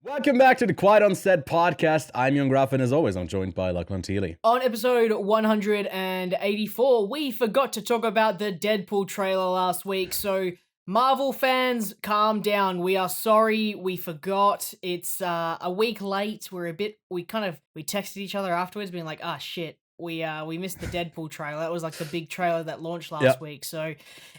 Welcome back to the Quiet on Set podcast. I'm Young Graf, and as always, I'm joined by Lachlan Teely. On episode 184, we forgot to talk about the Deadpool trailer last week, so Marvel fans, calm down. We are sorry, we forgot. It's a week late. We texted each other afterwards being like, shit, we missed the Deadpool trailer. That was like the big trailer that launched last week. So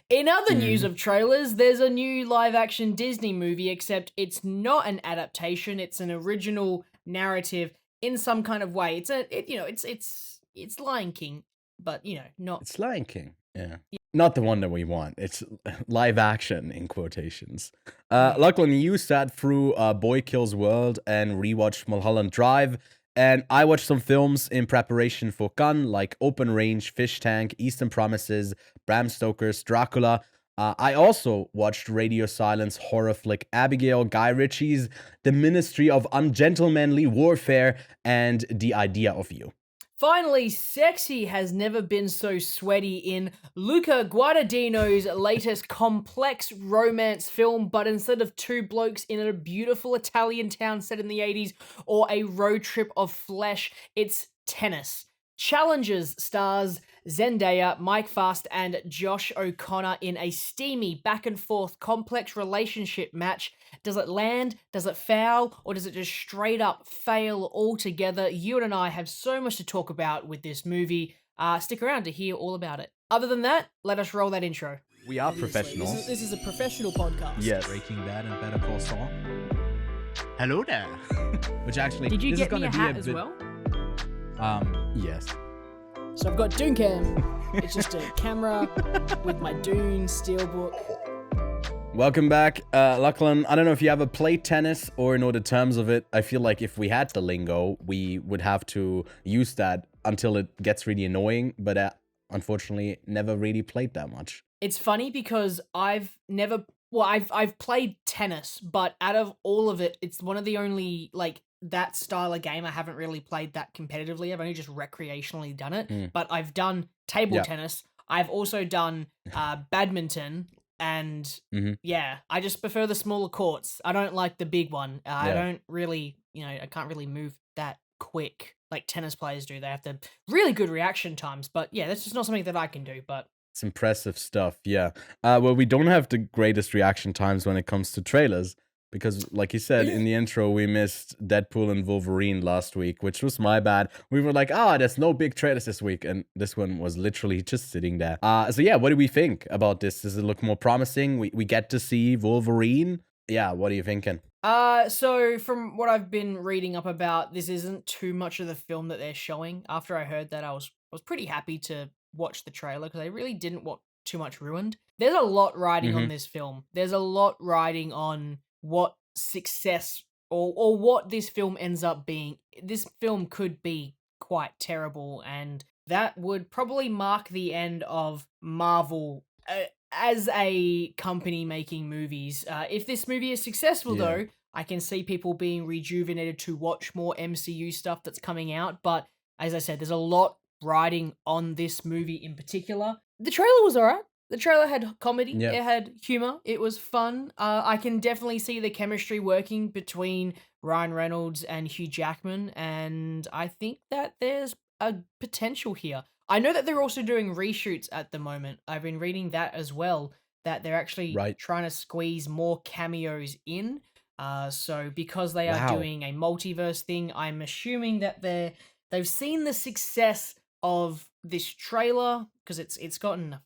in other news of trailers, there's a new live action Disney movie, except it's not an adaptation. It's an original narrative in some kind of way. It's Lion King, but not. It's Lion King. Yeah. Not the one that we want. It's live action in quotations. Lachlan, you sat through Boy Kills World and rewatched Mulholland Drive. And I watched some films in preparation for Cannes, like Open Range, Fish Tank, Eastern Promises, Bram Stoker's Dracula. I also watched Radio Silence horror flick Abigail, Guy Ritchie's The Ministry of Ungentlemanly Warfare, and The Idea of You. Finally, sexy has never been so sweaty in Luca Guadagnino's latest complex romance film, but instead of two blokes in a beautiful Italian town set in the 80s or a road trip of flesh, it's tennis. Challenges stars Zendaya, Mike Fast, and Josh O'Connor in a steamy back-and-forth complex relationship match. Does it land? Does it foul? Or does it just straight up fail altogether? Ewan and I have so much to talk about with this movie. Stick around to hear all about it. Other than that, let us roll that intro. We are professional. This is a professional podcast. Yes. Breaking Bad and Better Call Saul. Hello there. Which actually, Did you this get is gonna me a be hat a as bit... well? Yes. So I've got Dooncam. It's just a camera with my Dune Steelbook. Welcome back. Lachlan, I don't know if you ever played tennis or know the terms of it. I feel like if we had the lingo, we would have to use that until it gets really annoying, but unfortunately never really played that much. It's funny because I've played tennis, but out of all of it, it's one of the only, that style of game I haven't really played that competitively. I've only just recreationally done it, but I've done table tennis. I've also done badminton, and I just prefer the smaller courts. I don't like the big one. I don't really, I can't really move that quick like tennis players do. They have the really good reaction times, but that's just not something that I can do, but it's impressive stuff, yeah. Well, we don't have the greatest reaction times when it comes to trailers, because, like you said in the intro, we missed Deadpool and Wolverine last week, which was my bad. We were like, there's no big trailers this week, and this one was literally just sitting there. What do we think about this? Does it look more promising? We get to see Wolverine? Yeah, what are you thinking? So from what I've been reading up about, this isn't too much of the film that they're showing. After I heard that, I was pretty happy to watch the trailer, because I really didn't want too much ruined. There's a lot riding on this film. There's a lot riding on what success or what this film ends up being. This film could be quite terrible, and that would probably mark the end of Marvel as a company making movies. If this movie is successful, though, I can see people being rejuvenated to watch more MCU stuff that's coming out, but as I said, there's a lot riding on this movie in particular. The trailer was alright. The trailer had comedy, it had humor, it was fun. I can definitely see the chemistry working between Ryan Reynolds and Hugh Jackman, and I think that there's a potential here. I know that they're also doing reshoots at the moment. I've been reading that as well, that they're actually trying to squeeze more cameos in. So because they are doing a multiverse thing, I'm assuming that they've seen the success of this trailer, because it's gotten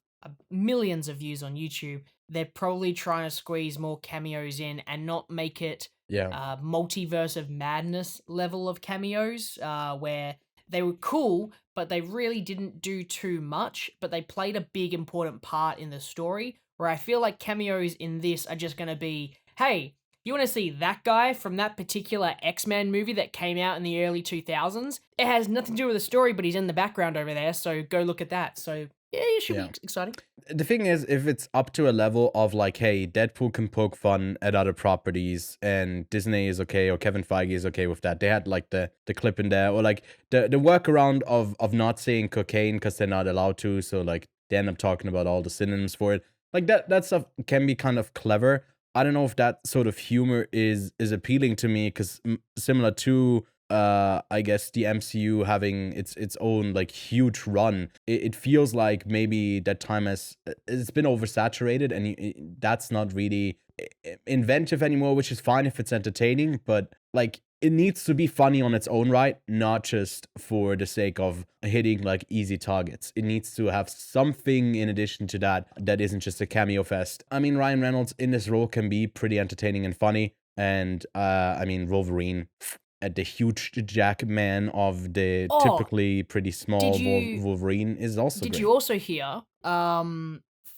millions of views on YouTube. They're probably trying to squeeze more cameos in and not make it multiverse of madness level of cameos, where they were cool, but they really didn't do too much, but they played a big important part in the story, where I feel like cameos in this are just going to be, hey, you want to see that guy from that particular X-Men movie that came out in the early 2000s? It has nothing to do with the story, but he's in the background over there, so go look at that. So yeah, it should be exciting. The thing is, if it's up to a level of like, hey, Deadpool can poke fun at other properties and Disney is okay, or Kevin Feige is okay with that. They had like the clip in there, or like the workaround of not saying cocaine because they're not allowed to, so like they end up talking about all the synonyms for it. Like that stuff can be kind of clever. I don't know if that sort of humor is appealing to me, because similar to I guess the MCU having its own like huge run, it feels like maybe that time it's been oversaturated, and that's not really inventive anymore, which is fine if it's entertaining, but like it needs to be funny on its own right, not just for the sake of hitting like easy targets. It needs to have something in addition to that isn't just a cameo fest. I mean, Ryan Reynolds in this role can be pretty entertaining and funny, and I mean, Wolverine, at the huge Jack man of the typically pretty small Wolverine, is also Did great. you also hear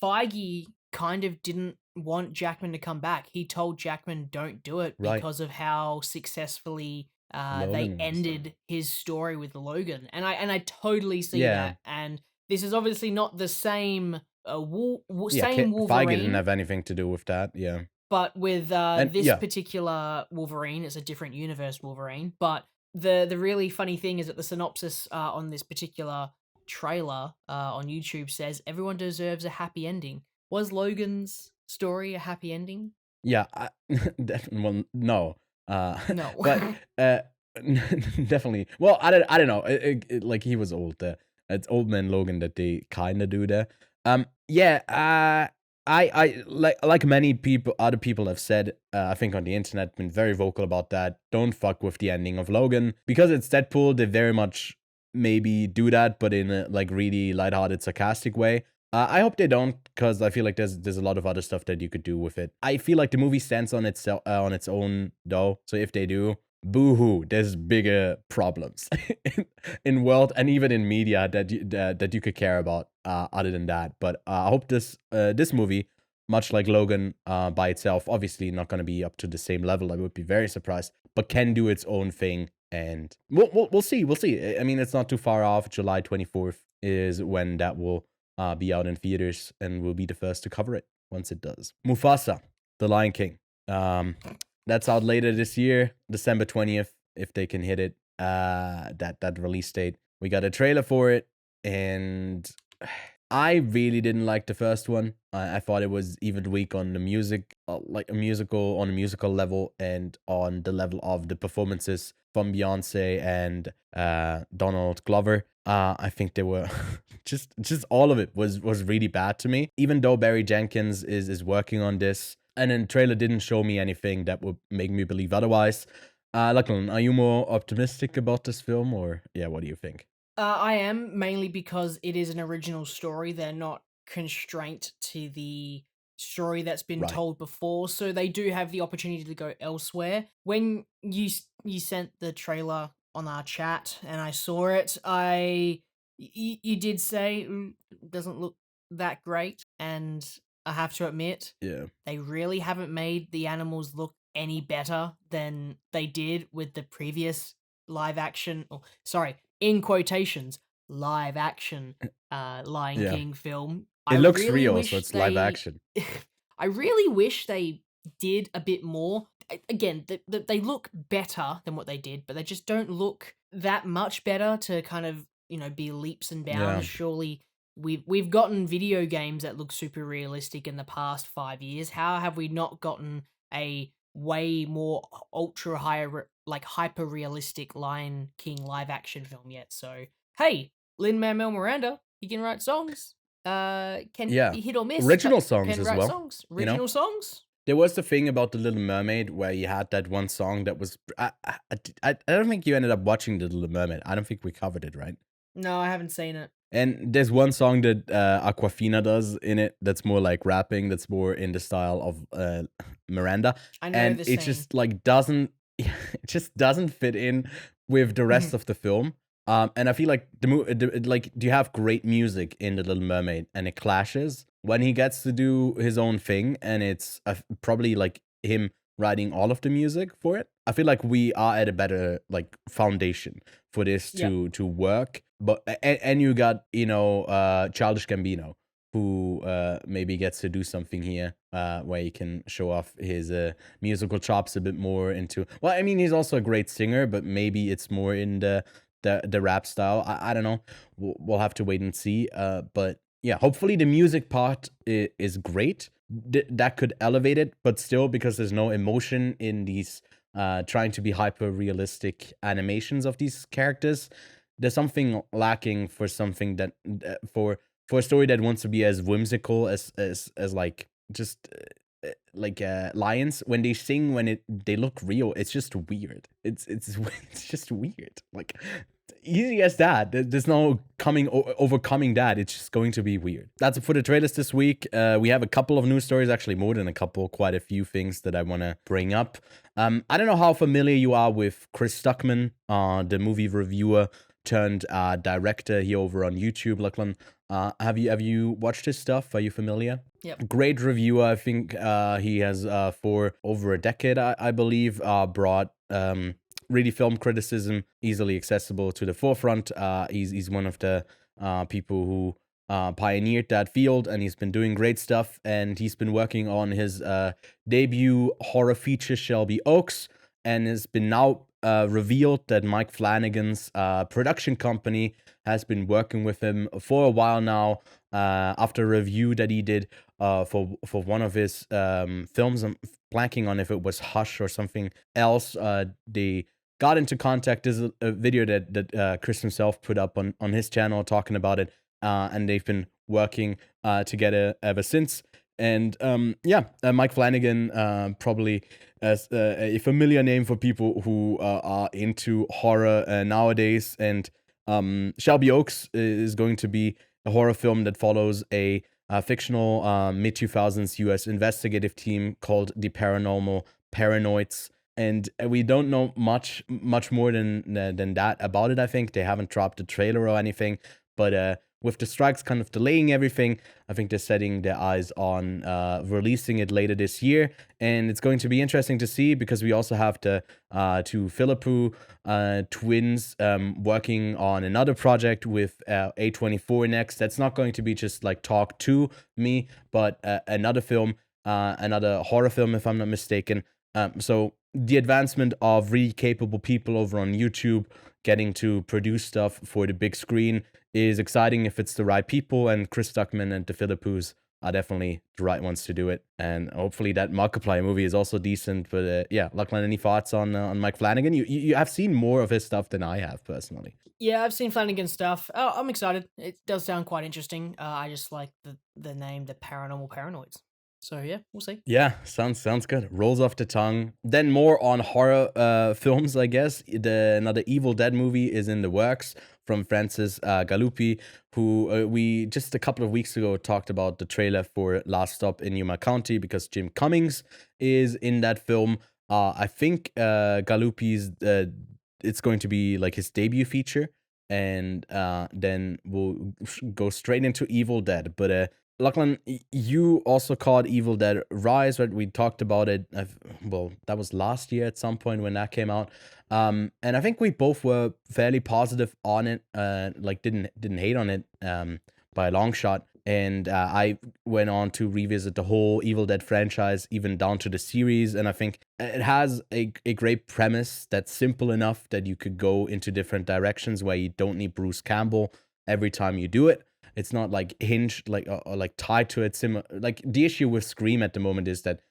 Feige kind of didn't want Jackman to come back? He told Jackman don't do it Right. because of how successfully Logan they was. ended his story with Logan, and I totally see Yeah. that. And this is obviously not the same Yeah, same Feige Wolverine, didn't have anything to do with that. Yeah. but with And this yeah. particular Wolverine, it's a different universe Wolverine. But the really funny thing is that the synopsis on this particular trailer on YouTube says everyone deserves a happy ending. Was Logan's story a happy ending? Yeah, well, no. No. But definitely. Well, I don't know. Like he was old. It's old man Logan that they kind of do there. Yeah. I like many other people have said. I think on the internet, been very vocal about that. Don't fuck with the ending of Logan, because it's Deadpool. They very much maybe do that, but in a like really lighthearted, sarcastic way. I hope they don't, because I feel like there's a lot of other stuff that you could do with it. I feel like the movie stands on itself on its own though. So if they do, boo-hoo, there's bigger problems in world and even in media that you could care about other than that. But I hope this movie, much like Logan by itself, obviously not going to be up to the same level. I would be very surprised, but can do its own thing. And we'll see. We'll see. I mean, it's not too far off. July 24th is when that will be out in theaters, and we'll be the first to cover it once it does. Mufasa, The Lion King. That's out later this year, December 20th, if they can hit it. That release date. We got a trailer for it, and I really didn't like the first one. I thought it was even weak on the music, like on a musical level, and on the level of the performances from Beyonce and Donald Glover. I think they were just all of it was really bad to me. Even though Barry Jenkins is working on this, and then the trailer didn't show me anything that would make me believe otherwise. Lachlan, are you more optimistic about this film, or yeah, what do you think? I am, mainly because it is an original story. They're not constrained to the story that's been Right. told before, so they do have the opportunity to go elsewhere. When you sent the trailer on our chat and I saw it, you did say it doesn't look that great, and I have to admit, Yeah. they really haven't made the animals look any better than they did with the previous live action, in quotations, live action Lion Yeah. King film. It looks really real, wish so it's live they- action. I really wish they did a bit more. Again, they look better than what they did, but they just don't look that much better to kind of, be leaps and bounds. Yeah. Surely we've gotten video games that look super realistic in the past 5 years. How have we not gotten a way more ultra higher, like hyper realistic Lion King live action film yet? So hey, Lin-Manuel Miranda, he can write songs. Can Yeah. be hit or miss. Original but songs can as write well, Songs. you know? Original songs. There was the thing about The Little Mermaid where you had that one song that was. I don't think you ended up watching The Little Mermaid. I don't think we covered it, right? No, I haven't seen it. And there's one song that Aquafina does in it that's more like rapping, that's more in the style of Miranda. I know And this it scene. just like doesn't it just doesn't fit in with the rest of the film. And I feel like like you have great music in The Little Mermaid, and it clashes when he gets to do his own thing, and it's probably like him writing all of the music for it. I feel like we are at a better like foundation for this to work. But and you got Childish Gambino, who maybe gets to do something here where he can show off his musical chops a bit more into. Well, I mean, he's also a great singer, but maybe it's more in the rap style. I don't know. We'll have to wait and see. But hopefully the music part is great. That could elevate it, but still, because there's no emotion in these trying to be hyper realistic animations of these characters, there's something lacking for something that for a story that wants to be as whimsical as like just like lions when they sing, when they look real. It's just weird. It's it's just weird. Like, easy as that. There's no overcoming that. It's just going to be weird. That's it for the trailers this week. We have a couple of news stories, actually more than a couple, quite a few things that I want to bring up. I don't know how familiar you are with Chris Stuckmann, the movie reviewer turned director here over on YouTube. Lachlan, have you watched his stuff? Are you familiar? Yep. Great reviewer. I think he has for over a decade, I believe, brought really film criticism easily accessible to the forefront. He's one of the people who pioneered that field, and he's been doing great stuff. And he's been working on his debut horror feature, Shelby Oaks, and has been now revealed that Mike Flanagan's production company has been working with him for a while now. After a review that he did for one of his films, I'm blanking on if it was Hush or something else. They got into contact. There's a video that Chris himself put up on his channel talking about it, and they've been working together ever since. And Mike Flanagan, probably as a familiar name for people who are into horror nowadays. And Shelby Oaks is going to be a horror film that follows a fictional mid-2000s US investigative team called the Paranormal Paranoids. And we don't know much more than that about it. I think they haven't dropped a trailer or anything, but with the strikes kind of delaying everything, I think they're setting their eyes on releasing it later this year. And it's going to be interesting to see, because we also have the two Philippou twins working on another project with A24 next. That's not going to be just like Talk to Me, but another film, another horror film, if I'm not mistaken. So the advancement of really capable people over on YouTube getting to produce stuff for the big screen is exciting if it's the right people, and Chris Stuckmann and the Philippous are definitely the right ones to do it. And hopefully that Markiplier movie is also decent. But Lachlan, any thoughts on Mike Flanagan? You have seen more of his stuff than I have personally. Yeah, I've seen Flanagan's stuff. Oh, I'm excited. It does sound quite interesting. I just like the name, the Paranormal Paranoids. So yeah, we'll see. Yeah, sounds good. Rolls off the tongue. Then more on horror films, I guess. Another Evil Dead movie is in the works from Francis Galluppi, who we just a couple of weeks ago talked about the trailer for Last Stop in Yuma County, because Jim Cummings is in that film. I think Galluppi's it's going to be like his debut feature, and then we'll go straight into Evil Dead. But Lachlan, you also caught Evil Dead Rise, right? We talked about it. Well, that was last year at some point when that came out. And I think we both were fairly positive on it. Like didn't hate on it by a long shot. And I went on to revisit the whole Evil Dead franchise, even down to the series. And I think it has a great premise that's simple enough that you could go into different directions, where you don't need Bruce Campbell every time you do it. It's not like hinged, like or like tied to it. Like the issue with Scream at the moment is that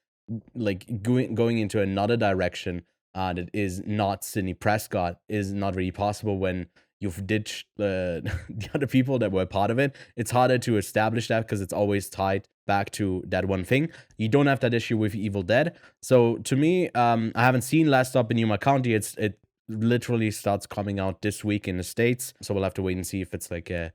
like going into another direction that is not Sidney Prescott is not really possible when you've ditched the other people that were part of it. It's harder to establish that because it's always tied back to that one thing. You don't have that issue with Evil Dead. So to me, I haven't seen Last Stop in Yuma County. It literally starts coming out this week in the States. So we'll have to wait and see if it's like a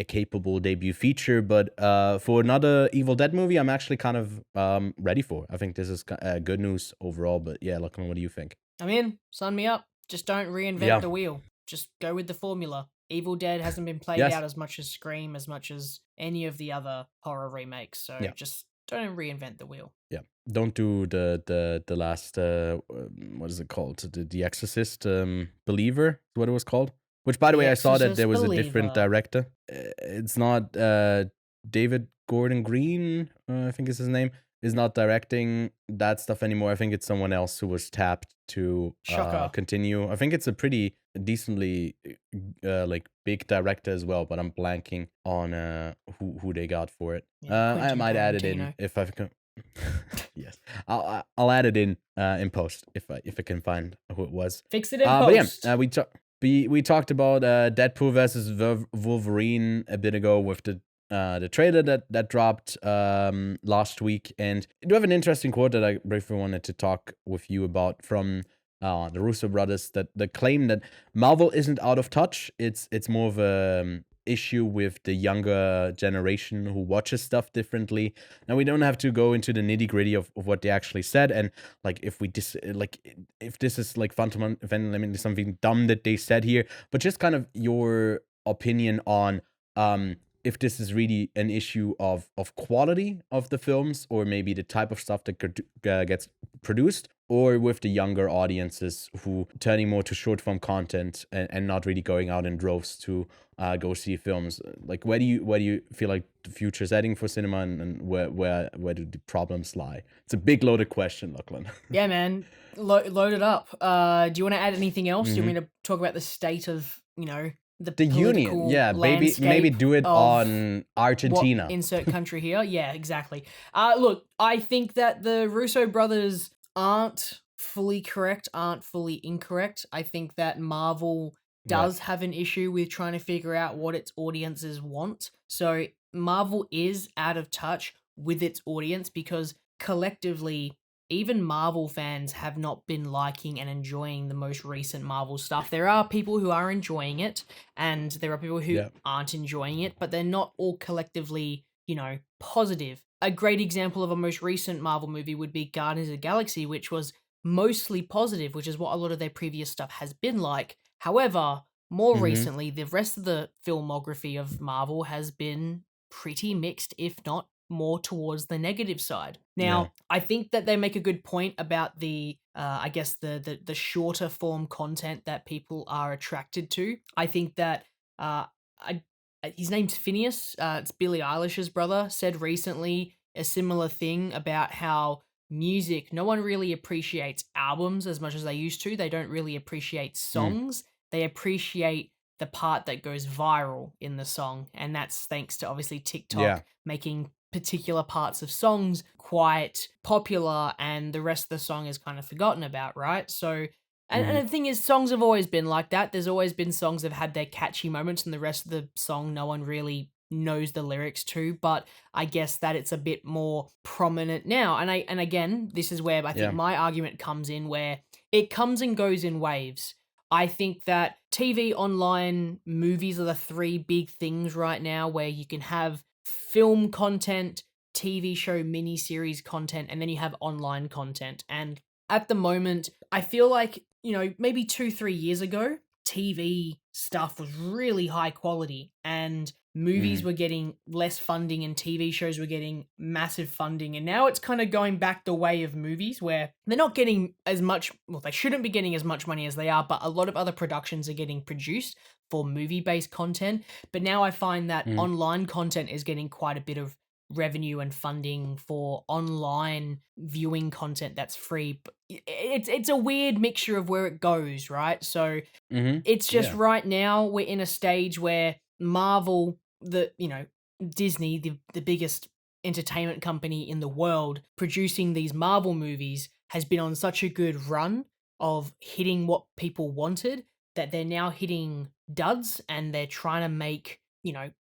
capable debut feature. But for another Evil Dead movie, I'm actually kind of ready for. I think this is good news overall. But yeah, Lachlan, what do you think? I'm in. Sign me up. Just don't reinvent the wheel. Just go with the formula. Evil Dead hasn't been played out as much as Scream, as much as any of the other horror remakes. So just don't reinvent the wheel. Yeah, don't do the last what is it called? The Exorcist Believer is what it was called. Which, by the way, I saw that there was a different director. It's not David Gordon Green, I think is his name. is not directing that stuff anymore. I think it's someone else who was tapped to Shocker. continue. I think it's a pretty decently like big director as well, but I'm blanking on who they got for it. Yeah, I Quentin might add it in Tarantino. if I can. Yes, I'll add it in post if I can find who it was. Fix it in But post. yeah, we talked about Deadpool versus Wolverine a bit ago with the trailer that dropped last week, and I do have an interesting quote that I briefly wanted to talk with you about from the Russo Brothers, that the claim that Marvel isn't out of touch. It's more of a issue with the younger generation who watches stuff differently. Now, we don't have to go into the nitty-gritty of what they actually said, and like if this is like fundamentally something dumb that they said here, but just kind of your opinion on if this is really an issue of quality of the films, or maybe the type of stuff that gets produced, or with the younger audiences who turning more to short form content and not really going out in droves to go see films. Like, where do you feel like the future is heading for cinema, and where do the problems lie? It's a big loaded question, Lachlan. Yeah, man, load it up. Do you want to add anything else? Do you want me to talk about the state of the union? Yeah, maybe do it on Argentina. Insert country here. Yeah, exactly. Look, I think that the Russo brothers aren't fully correct, aren't fully incorrect. I think that Marvel does have an issue with trying to figure out what its audiences want. So Marvel is out of touch with its audience because collectively, even Marvel fans have not been liking and enjoying the most recent Marvel stuff. There are people who are enjoying it, and there are people who aren't enjoying it, but they're not all collectively, positive. A great example of a most recent Marvel movie would be Guardians of the Galaxy, which was mostly positive, which is what a lot of their previous stuff has been like. However, more recently, the rest of the filmography of Marvel has been pretty mixed, if not more towards the negative side. Now, I think that they make a good point about the the shorter form content that people are attracted to. I think that his name's Phineas, it's Billie Eilish's brother, said recently a similar thing about how music, no one really appreciates albums as much as they used to. They don't really appreciate songs. They appreciate the part that goes viral in the song, and that's thanks to obviously TikTok making particular parts of songs quite popular, and the rest of the song is kind of forgotten about, right? So, and the thing is, songs have always been like that. There's always been songs that have had their catchy moments, and the rest of the song no one really knows the lyrics to, but I guess that it's a bit more prominent now. And again, this is where I think my argument comes in, where it comes and goes in waves. I think that TV, online, movies are the three big things right now, where you can have film content, TV show, miniseries content, and then you have online content. And at the moment, I feel like, maybe 2-3 years ago, TV stuff was really high quality, and movies were getting less funding and TV shows were getting massive funding. And now it's kind of going back the way of movies, where they're not getting as much, well, they shouldn't be getting as much money as they are, but a lot of other productions are getting produced for movie-based content. But now I find that online content is getting quite a bit of revenue and funding for online viewing content that's free. It's a weird mixture of where it goes, right? So it's just right now we're in a stage where Marvel, Disney, the biggest entertainment company in the world, producing these Marvel movies has been on such a good run of hitting what people wanted that they're now hitting duds, and they're trying to make,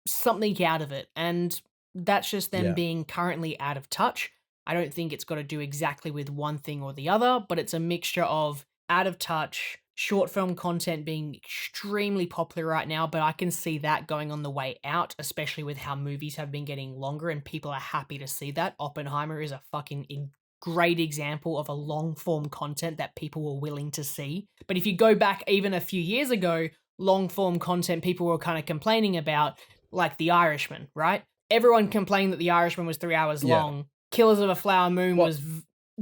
something out of it. And that's just them being currently out of touch. I don't think it's got to do exactly with one thing or the other, but it's a mixture of out of touch, short film content being extremely popular right now, but I can see that going on the way out, especially with how movies have been getting longer and people are happy to see that. Oppenheimer is a fucking great example of a long form content that people were willing to see. But if you go back even a few years ago, long form content people were kind of complaining about, like The Irishman, right? Everyone complained that The Irishman was 3 hours long. Killers of a Flower Moon was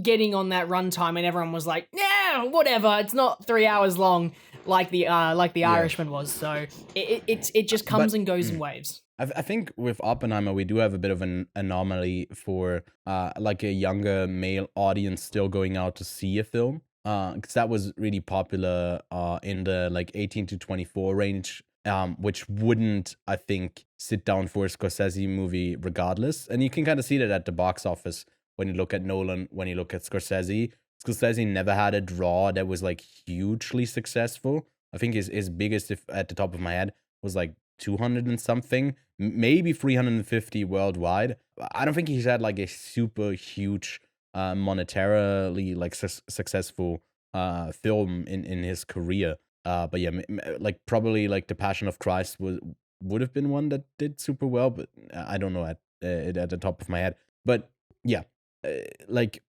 getting on that runtime, and everyone was like, "Yeah, whatever. It's not 3 hours long like the Irishman was." So it just comes and goes in waves. I think with Oppenheimer, we do have a bit of an anomaly for like a younger male audience still going out to see a film. Because that was really popular in the like 18 to 24 range, which wouldn't, I think, sit down for a Scorsese movie regardless. And you can kind of see that at the box office when you look at Nolan, when you look at Scorsese. Scorsese never had a draw that was like hugely successful. I think his biggest, if at the top of my head, was like 200 and something, maybe 350 worldwide. I don't think he's had like a super huge monetarily like successful film in his career. But yeah, like probably like The Passion of Christ would have been one that did super well, but I don't know at the top of my head. But yeah, like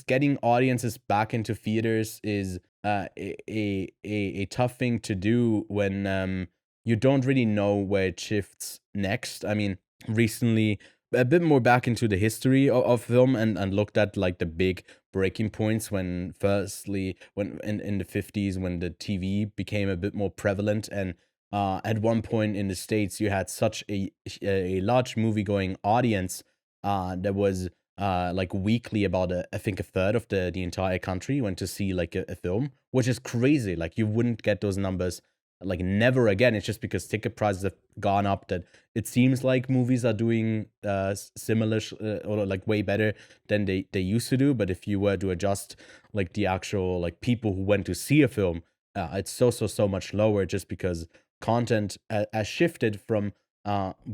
getting audiences back into theaters is a tough thing to do when you don't really know where it shifts next. I mean, recently a bit more back into the history of film and looked at like the big breaking points when in the 50s when the TV became a bit more prevalent, and at one point in the States you had such a large movie going audience that was like weekly about I think a third of the entire country went to see like a film, which is crazy. Like you wouldn't get those numbers like never again. It's just because ticket prices have gone up that it seems like movies are doing similar or like way better than they used to do. But if you were to adjust like the actual like people who went to see a film, it's so much lower, just because content has shifted from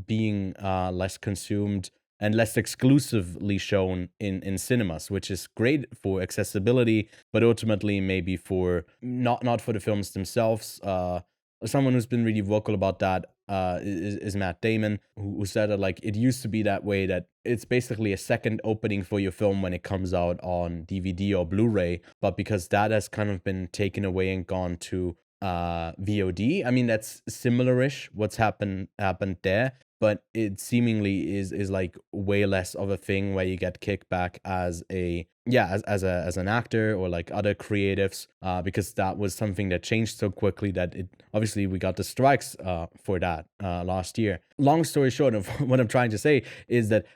being less consumed and less exclusively shown in cinemas, which is great for accessibility, but ultimately maybe for not for the films themselves. Someone who's been really vocal about that is Matt Damon, who said that like it used to be that way, that it's basically a second opening for your film when it comes out on DVD or Blu-ray, but because that has kind of been taken away and gone to VOD. I mean, that's similar-ish what's happened there, but it seemingly is like way less of a thing where you get kickback as an actor or like other creatives, because that was something that changed so quickly that it obviously we got the strikes for that last year. Long story short of what I'm trying to say is that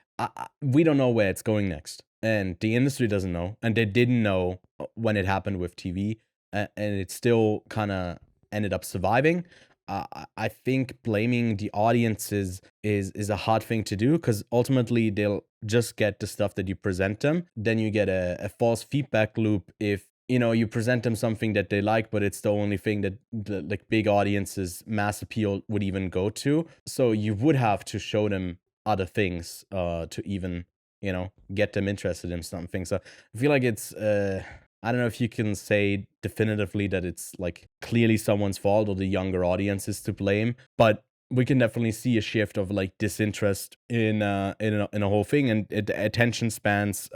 we don't know where it's going next, and the industry doesn't know, and they didn't know when it happened with TV, and it still kind of ended up surviving. I think blaming the audiences is a hard thing to do, because ultimately they'll just get the stuff that you present them. Then you get a false feedback loop if you present them something that they like, but it's the only thing that the like big audiences mass appeal would even go to. So you would have to show them other things to even get them interested in something. So I feel like it's I don't know if you can say definitively that it's like clearly someone's fault or the younger audience is to blame, but we can definitely see a shift of like disinterest in a whole thing, and attention spans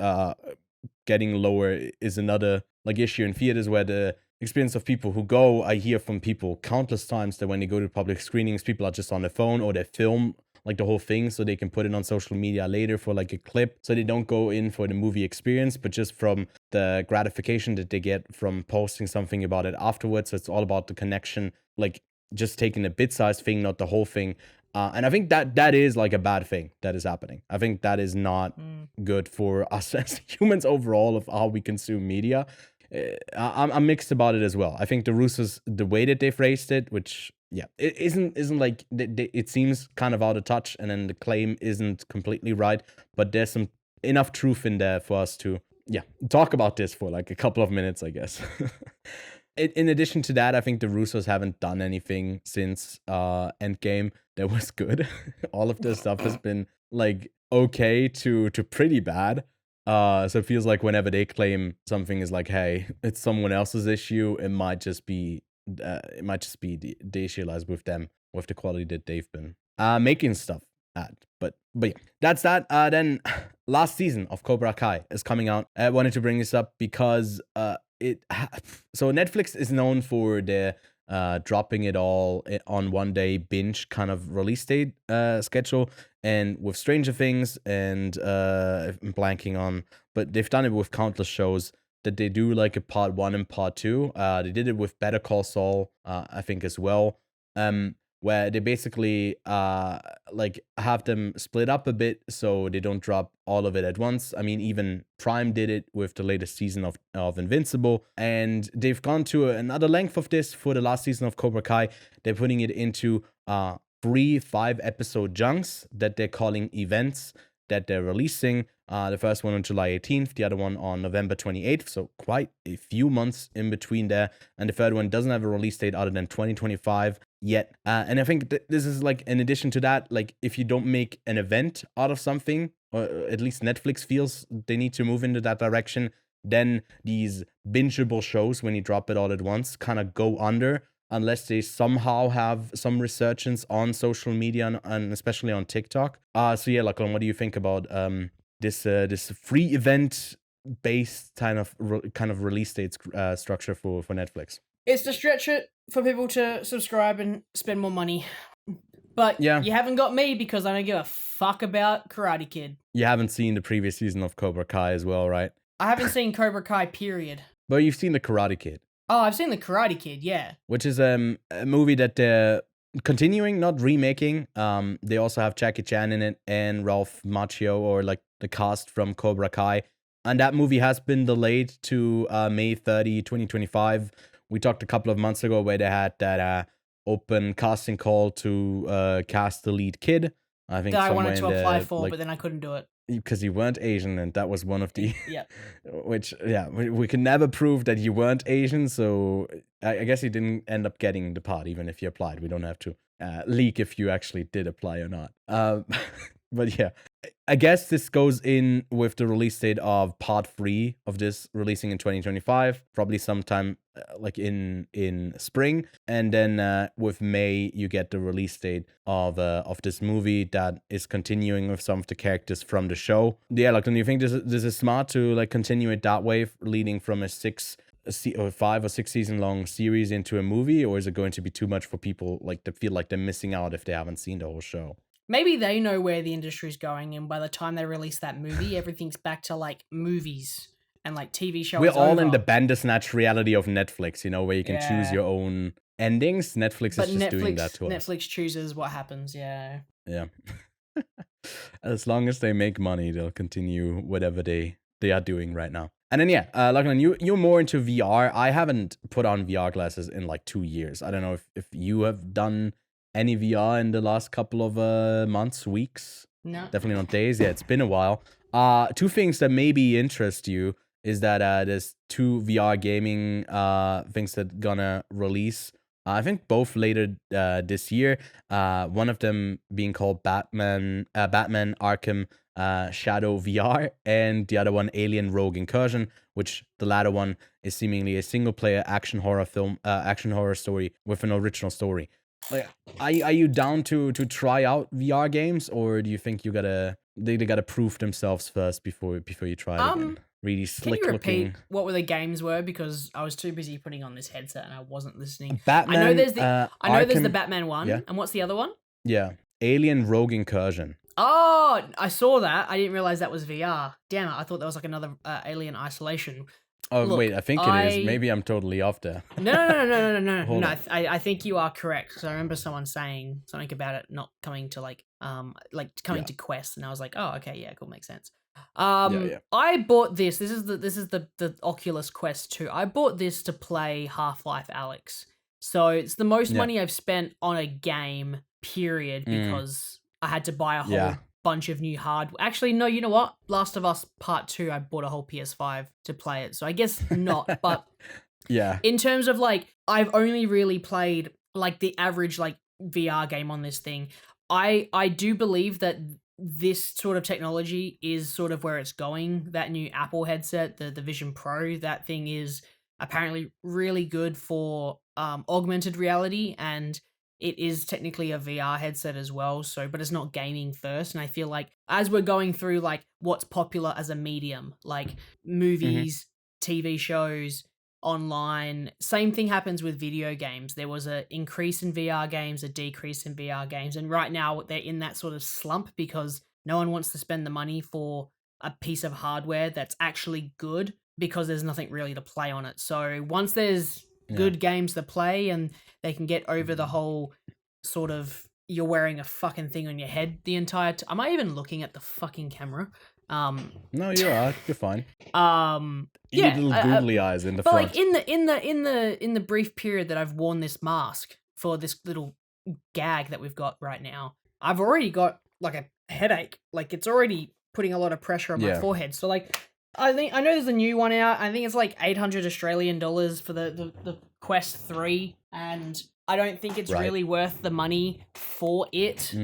getting lower is another like issue in theaters, where the experience of people who go, I hear from people countless times that when they go to public screenings, people are just on their phone or they film like the whole thing so they can put it on social media later for like a clip, so they don't go in for the movie experience, but just from the gratification that they get from posting something about it afterwards. So it's all about the connection, like just taking a bit-sized thing, not the whole thing. And I think that is like a bad thing that is happening. I think that is not good for us as humans overall of how we consume media. I'm mixed about it as well. I think the Russos, the way that they phrased it, which it isn't like it seems kind of out of touch, and then the claim isn't completely right, but there's some enough truth in there for us to talk about this for like a couple of minutes, I guess. In addition to that, I think the Russos haven't done anything since Endgame that was good. All of their stuff has been like okay to pretty bad. So it feels like whenever they claim something is like, hey, it's someone else's issue, it might just be the issue lies with them, with the quality that they've been making stuff at. But yeah, that's that. Then last season of Cobra Kai is coming out. I wanted to bring this up because so Netflix is known for their dropping it all on one day binge kind of release date schedule, and with Stranger Things and I'm blanking on, but they've done it with countless shows that they do like a part 1 and part 2. They did it with Better Call Saul, I think as well. where they basically like have them split up a bit so they don't drop all of it at once. I mean, even Prime did it with the latest season of Invincible, and they've gone to another length of this for the last season of Cobra Kai. They're putting it into 3 5-episode chunks that they're calling events that they're releasing. The first one on July 18th, the other one on November 28th, so quite a few months in between there. And the third one doesn't have a release date other than 2025 yet. And I think this is like, in addition to that, like if you don't make an event out of something, or at least Netflix feels they need to move into that direction, then these bingeable shows, when you drop it all at once, kind of go under, unless they somehow have some resurgence on social media and especially on TikTok. So yeah, Lachlan, what do you think about this free event based kind of release date structure for Netflix? It's to stretch it for people to subscribe and spend more money. But yeah, you haven't got me because I don't give a fuck about Karate Kid. You haven't seen the previous season of Cobra Kai as well, right? I haven't seen Cobra Kai, period. But you've seen the Karate Kid. Oh, I've seen the Karate Kid, yeah. Which is a movie that they're continuing, not remaking. They also have Jackie Chan in it and Ralph Macchio, or like the cast from Cobra Kai. And that movie has been delayed to May 30, 2025. We talked a couple of months ago where they had that open casting call to cast the lead kid. I think that I wanted to apply for, but then I couldn't do it. Because you weren't Asian, and that was one of the... yeah. Which, yeah, we can never prove that you weren't Asian, so I guess you didn't end up getting the part, even if you applied. We don't have to leak if you actually did apply or not. But yeah, I guess this goes in with the release date of part 3 of this releasing in 2025, probably sometime like in spring. And then with May, you get the release date of this movie that is continuing with some of the characters from the show. Yeah, like, do you think this is smart to like continue it that way, leading from a 5 or 6 season long series into a movie, or is it going to be too much for people like to feel like they're missing out if they haven't seen the whole show? Maybe they know where the industry's going, and by the time they release that movie, everything's back to like movies and like TV shows. We're all in the Bandersnatch reality of Netflix, you know, where you can choose your own endings. Netflix is just doing that to us. Netflix chooses what happens, yeah. Yeah. As long as they make money, they'll continue whatever they are doing right now. And then yeah, Lachlan, you're more into VR. I haven't put on VR glasses in like 2 years. I don't know if you have done any VR in the last couple of months, weeks? No. Definitely not days. Yeah, it's been a while. 2 things that maybe interest you is that there's 2 VR gaming things that gonna release. I think both later this year. One of them being called Batman Arkham Shadow VR, and the other one Alien Rogue Incursion, which the latter one is seemingly a single-player action horror story with an original story. Like, are you down to try out VR games, or do you think they gotta prove themselves first before you try it again? Really slick can you looking. repeat what were the games were, because I was too busy putting on this headset and I wasn't listening. Batman, I know there's the Arkham, Batman one, yeah. And what's the other one? Yeah, Alien Rogue Incursion. Oh, I saw that. I didn't realize that was VR. Damn it! I thought that was like another Alien Isolation. Oh, look, wait, I think it is. Maybe I'm totally off there. No. I think you are correct. Because I remember someone saying something about it not coming to coming to Quest, and I was like, oh, okay, yeah, cool, makes sense. I bought this. This is the Oculus Quest 2. I bought this to play Half-Life Alyx. So it's the most money I've spent on a game, period, because I had to buy a whole bunch of new hardware. Actually, no, you know what? Last of Us Part 2, I bought a whole PS5 to play it. So I guess not, but yeah. In terms of like, I've only really played like the average like VR game on this thing. I do believe that this sort of technology is sort of where it's going. That new Apple headset, the Vision Pro, that thing is apparently really good for augmented reality, and it is technically a VR headset as well, so, but it's not gaming first. And I feel like as we're going through like what's popular as a medium, like movies, TV shows, online, same thing happens with video games. There was an increase in VR games, a decrease in VR games, and right now they're in that sort of slump because no one wants to spend the money for a piece of hardware that's actually good, because there's nothing really to play on it. So once there's good games to play and they can get over the whole sort of you're wearing a fucking thing on your head the entire time. Am I even looking at the fucking camera? No, you're all right. You're fine. You Yeah, need little googly eyes in the but front. like in the brief period that I've worn this mask for this little gag that we've got right now, I've already got like a headache. Like it's already putting a lot of pressure on my forehead. So like I know there's a new one out. I think it's like 800 Australian dollars for the Quest 3, and I don't think it's really worth the money for it.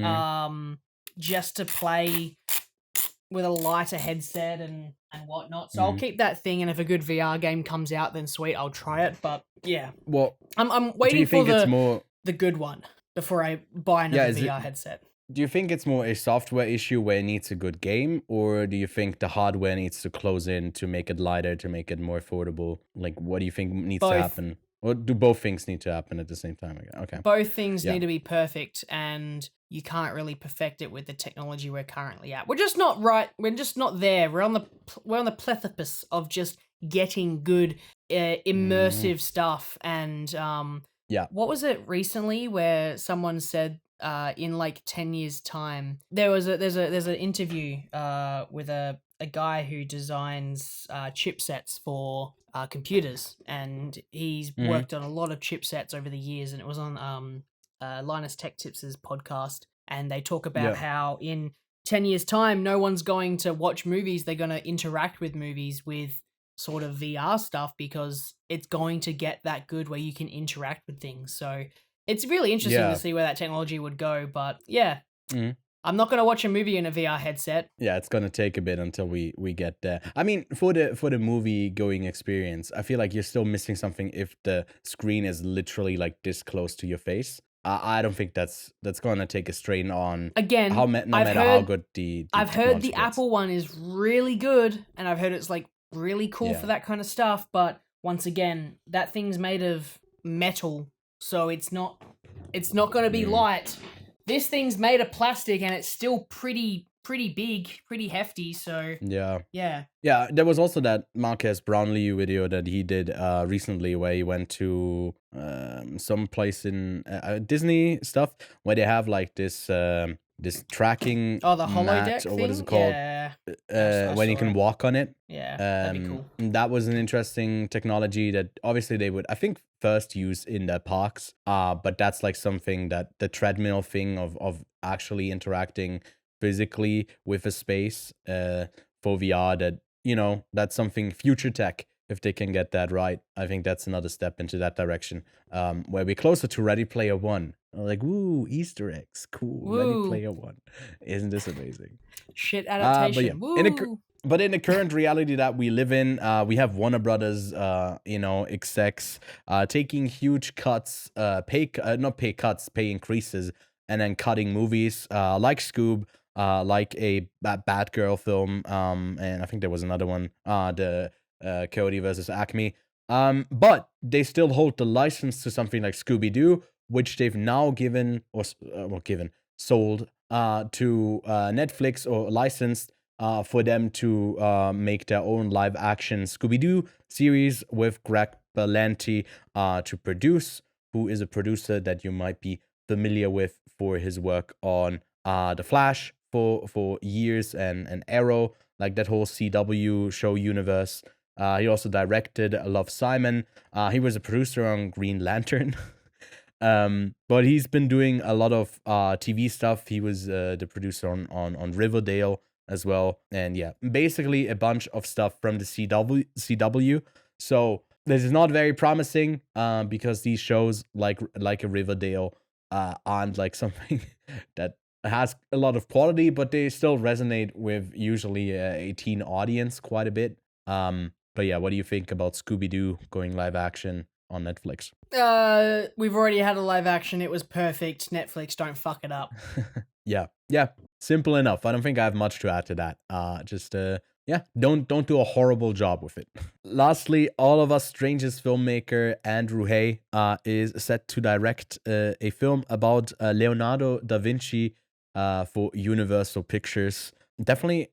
Just to play with a lighter headset and whatnot. So I'll keep that thing, and if a good VR game comes out, then sweet, I'll try it. But yeah, well, I'm waiting for the good one before I buy another VR headset. Do you think it's more a software issue where it needs a good game, or do you think the hardware needs to close in to make it lighter, to make it more affordable? Like, what do you think needs to happen? Or do both things need to happen at the same time? Okay. Both things need to be perfect, and you can't really perfect it with the technology we're currently at. We're just not right. We're just not there. We're on the precipice of just getting good, immersive stuff. And what was it recently where someone said in like 10 years' time there's an interview with a guy who designs chipsets for computers, and he's worked on a lot of chipsets over the years, and it was on Linus Tech Tips' podcast, and they talk about how in 10 years' time no one's going to watch movies, they're going to interact with movies with sort of VR stuff, because it's going to get that good where you can interact with things. So it's really interesting to see where that technology would go, but I'm not going to watch a movie in a VR headset. Yeah, it's going to take a bit until we get there. I mean, for the movie going experience, I feel like you're still missing something if the screen is literally like this close to your face. I don't think that's going to take a strain on again. No matter how good the I've heard the gets. Apple one is really good, and I've heard it's like really cool for that kind of stuff. But once again, that thing's made of metal, so it's not going to be light. This thing's made of plastic, and it's still pretty big, pretty hefty. So yeah. There was also that Marques Brownlee video that he did recently, where he went to some place in Disney stuff where they have like this tracking the holodeck mat, or what is it called? When you can walk on it. Yeah, that'd be cool. That was an interesting technology that obviously they would, I think, first use in their parks. But that's like something that the treadmill thing of actually interacting physically with a space for VR, that, you know, that's something future tech. If they can get that right, I think that's another step into that direction, where we're closer to Ready Player One. Like, woo, Easter eggs, cool. Woo. Ready Player One, isn't this amazing? Shit adaptation. But in the current reality that we live in, we have Warner Brothers, execs taking huge cuts, pay increases, and then cutting movies like Scoob, like a Batgirl film, and I think there was another one, the Coyote versus Acme. But they still hold the license to something like Scooby-Doo, which they've now sold to Netflix, or licensed for them to make their own live action Scooby-Doo series with Greg Berlanti to produce, who is a producer that you might be familiar with for his work on The Flash for years, and Arrow, like that whole CW show universe. He also directed Love, Simon. He was a producer on Green Lantern. But he's been doing a lot of TV stuff. He was the producer on Riverdale as well. And yeah, basically a bunch of stuff from the CW. So this is not very promising because these shows like a Riverdale aren't like something that has a lot of quality, but they still resonate with usually a teen audience quite a bit. But yeah, what do you think about Scooby-Doo going live action on Netflix? We've already had a live action. It was perfect. Netflix, don't fuck it up. Yeah. Simple enough. I don't think I have much to add to that. Don't do a horrible job with it. Lastly, All of Us Strangest filmmaker Andrew Haigh is set to direct a film about Leonardo da Vinci for Universal Pictures. Definitely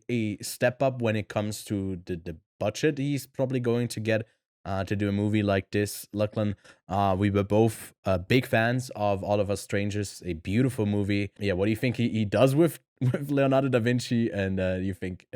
a step up when it comes to the budget he's probably going to get to do a movie like this. Lachlan, we were both big fans of All of Us Strangers, a beautiful movie. Yeah, what do you think he does with Leonardo da Vinci? And do you think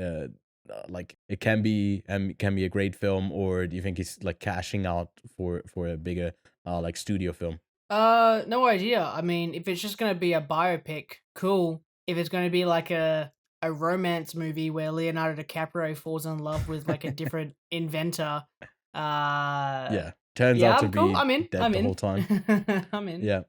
like it can be a great film, or do you think he's like cashing out for a bigger like studio film? No idea. I mean, if it's just gonna be a biopic, cool. If it's gonna be like a romance movie where Leonardo DiCaprio falls in love with like a different inventor, Yeah, turns yeah, out to I'm cool. be I'm in. dead I'm the in. whole time. I'm in. Yeah.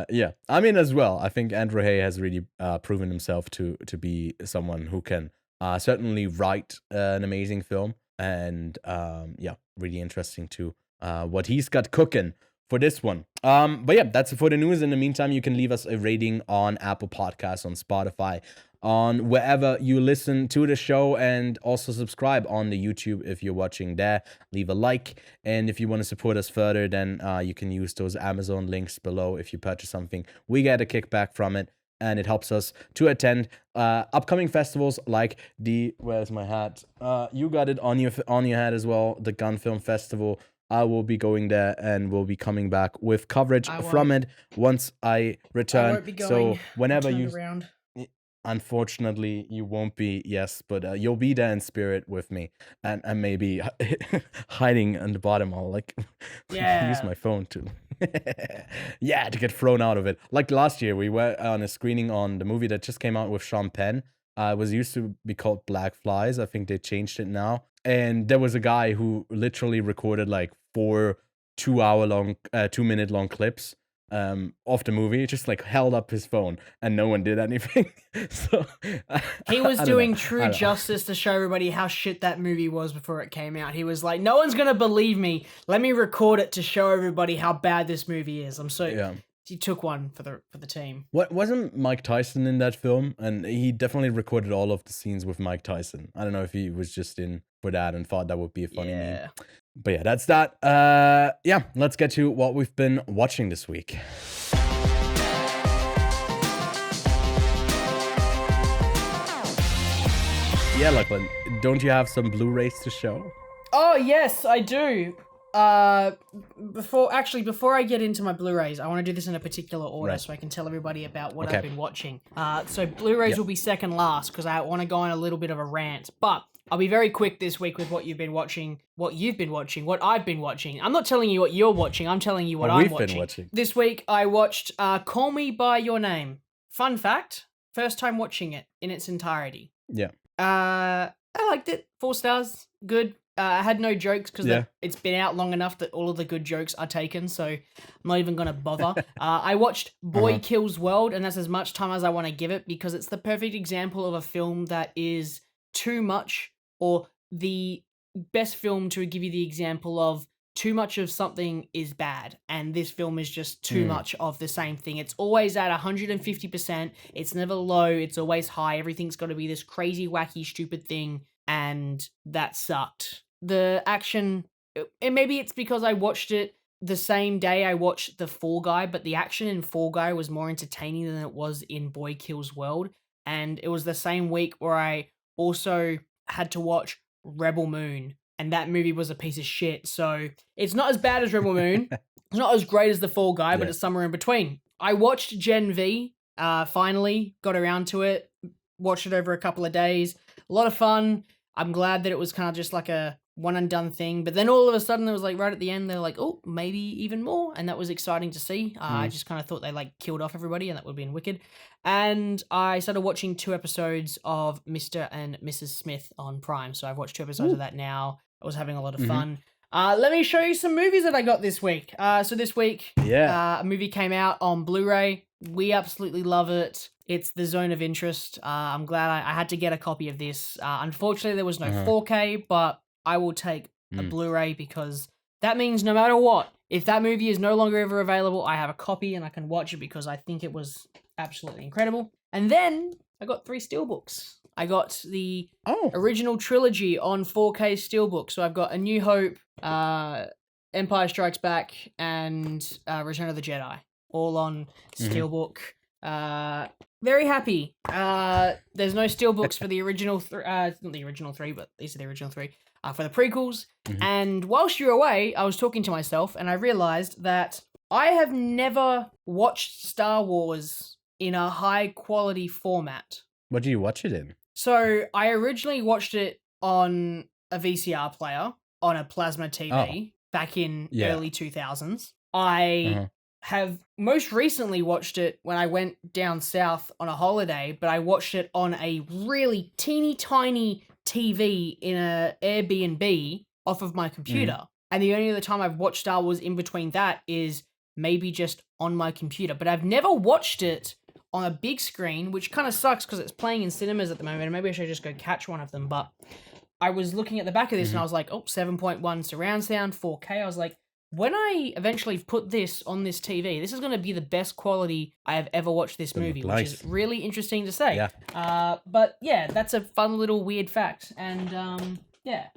Yeah, I'm in as well. I think Andrew Haigh has really proven himself to be someone who can certainly write an amazing film, and yeah, really interesting to what he's got cooking for this one. But yeah, that's it for the news. In the meantime, you can leave us a rating on Apple Podcasts, on Spotify, on wherever you listen to the show, and also subscribe on the YouTube if you're watching there. Leave a like, and if you want to support us further, then you can use those Amazon links below. If you purchase something, we get a kickback from it, and it helps us to attend upcoming festivals like where's my hat? You got it on your hat as well, the Gun Film Festival. I will be going there, and will be coming back with coverage from it once I return. I won't be going. So whenever you around. Unfortunately, you won't be, yes, but you'll be there in spirit with me, and maybe hiding on the bottom. I'll like use my phone to, yeah, to get thrown out of it. Like last year, we were on a screening on the movie that just came out with Sean Penn. It was used to be called Black Flies. I think they changed it now. And there was a guy who literally recorded like 4 2-minute long clips of the movie, just like held up his phone, and no one did anything. So he was doing true justice to show everybody how shit that movie was before it came out. He was like, no one's gonna believe me, let me record it to show everybody how bad this movie is. He took one for the team. What wasn't Mike Tyson in that film? And he definitely recorded all of the scenes with Mike Tyson. I don't know if he was just in for that and thought that would be a funny meme. But yeah, that's that. Yeah, let's get to what we've been watching this week. Yeah, Lachlan, don't you have some Blu Rays to show? Oh yes, I do. Before I get into my Blu-rays, I want to do this in a particular order so I can tell everybody about what I've been watching. So Blu-rays will be second last because I want to go on a little bit of a rant, but I'll be very quick this week with what I've been watching. I'm not telling you what you're watching, I'm telling you what I'm watching. This week I watched Call Me By Your Name. Fun fact, first time watching it in its entirety. Yeah. I liked it. 4 stars. Good. I had no jokes because it's been out long enough that all of the good jokes are taken, so I'm not even going to bother. I watched Boy Kills World, and that's as much time as I want to give it because it's the perfect example of a film that is too much, or the best film to give you the example of too much of something is bad, and this film is just too much of the same thing. It's always at 150%. It's never low. It's always high. Everything's got to be this crazy, wacky, stupid thing, and that sucked. The action, and maybe it's because I watched it the same day I watched The Fall Guy, but the action in Fall Guy was more entertaining than it was in Boy Kills World, and it was the same week where I also had to watch Rebel Moon, and that movie was a piece of shit, so it's not as bad as Rebel Moon, it's not as great as The Fall Guy, but it's somewhere in between. I watched Gen V, finally, got around to it, watched it over a couple of days, a lot of fun. I'm glad that it was kind of just like a one and done thing, but then all of a sudden it was like right at the end they're like, oh, maybe even more, and that was exciting to see. I just kind of thought they like killed off everybody, and that would have been wicked. And I started watching 2 episodes of Mr. and Mrs. Smith on Prime, so I've watched 2 episodes of that now. I was having a lot of fun. Let me show you some movies that I got this week. So this week, a movie came out on Blu-ray. We absolutely love it. It's The Zone of Interest. I'm glad I had to get a copy of this. Unfortunately, there was no 4K, but I will take a Blu-ray because that means no matter what, if that movie is no longer ever available, I have a copy and I can watch it because I think it was absolutely incredible. And then I got 3 steelbooks. I got the original trilogy on 4K steelbook. So I've got A New Hope, Empire Strikes Back, and Return of the Jedi, all on steelbook. Very happy. There's no steelbooks for the original not the original 3, but these are the original 3. for the prequels. Mhm. And whilst you were away, I was talking to myself and I realized that I have never watched Star Wars in a high quality format. What do you watch it in? So I originally watched it on a VCR player on a plasma TV back in early 2000s. I have most recently watched it when I went down south on a holiday, but I watched it on a really teeny tiny TV in a Airbnb off of my computer. And the only other time I've watched Star Wars in between that is maybe just on my computer. But I've never watched it on a big screen, which kind of sucks because it's playing in cinemas at the moment, and maybe I should just go catch one of them. But I was looking at the back of this and I was like, 7.1 surround sound, 4K. I was like, when I eventually put this on this TV, this is going to be the best quality I have ever watched this movie, which is really interesting to say. Yeah. But yeah, that's a fun little weird fact. And yeah.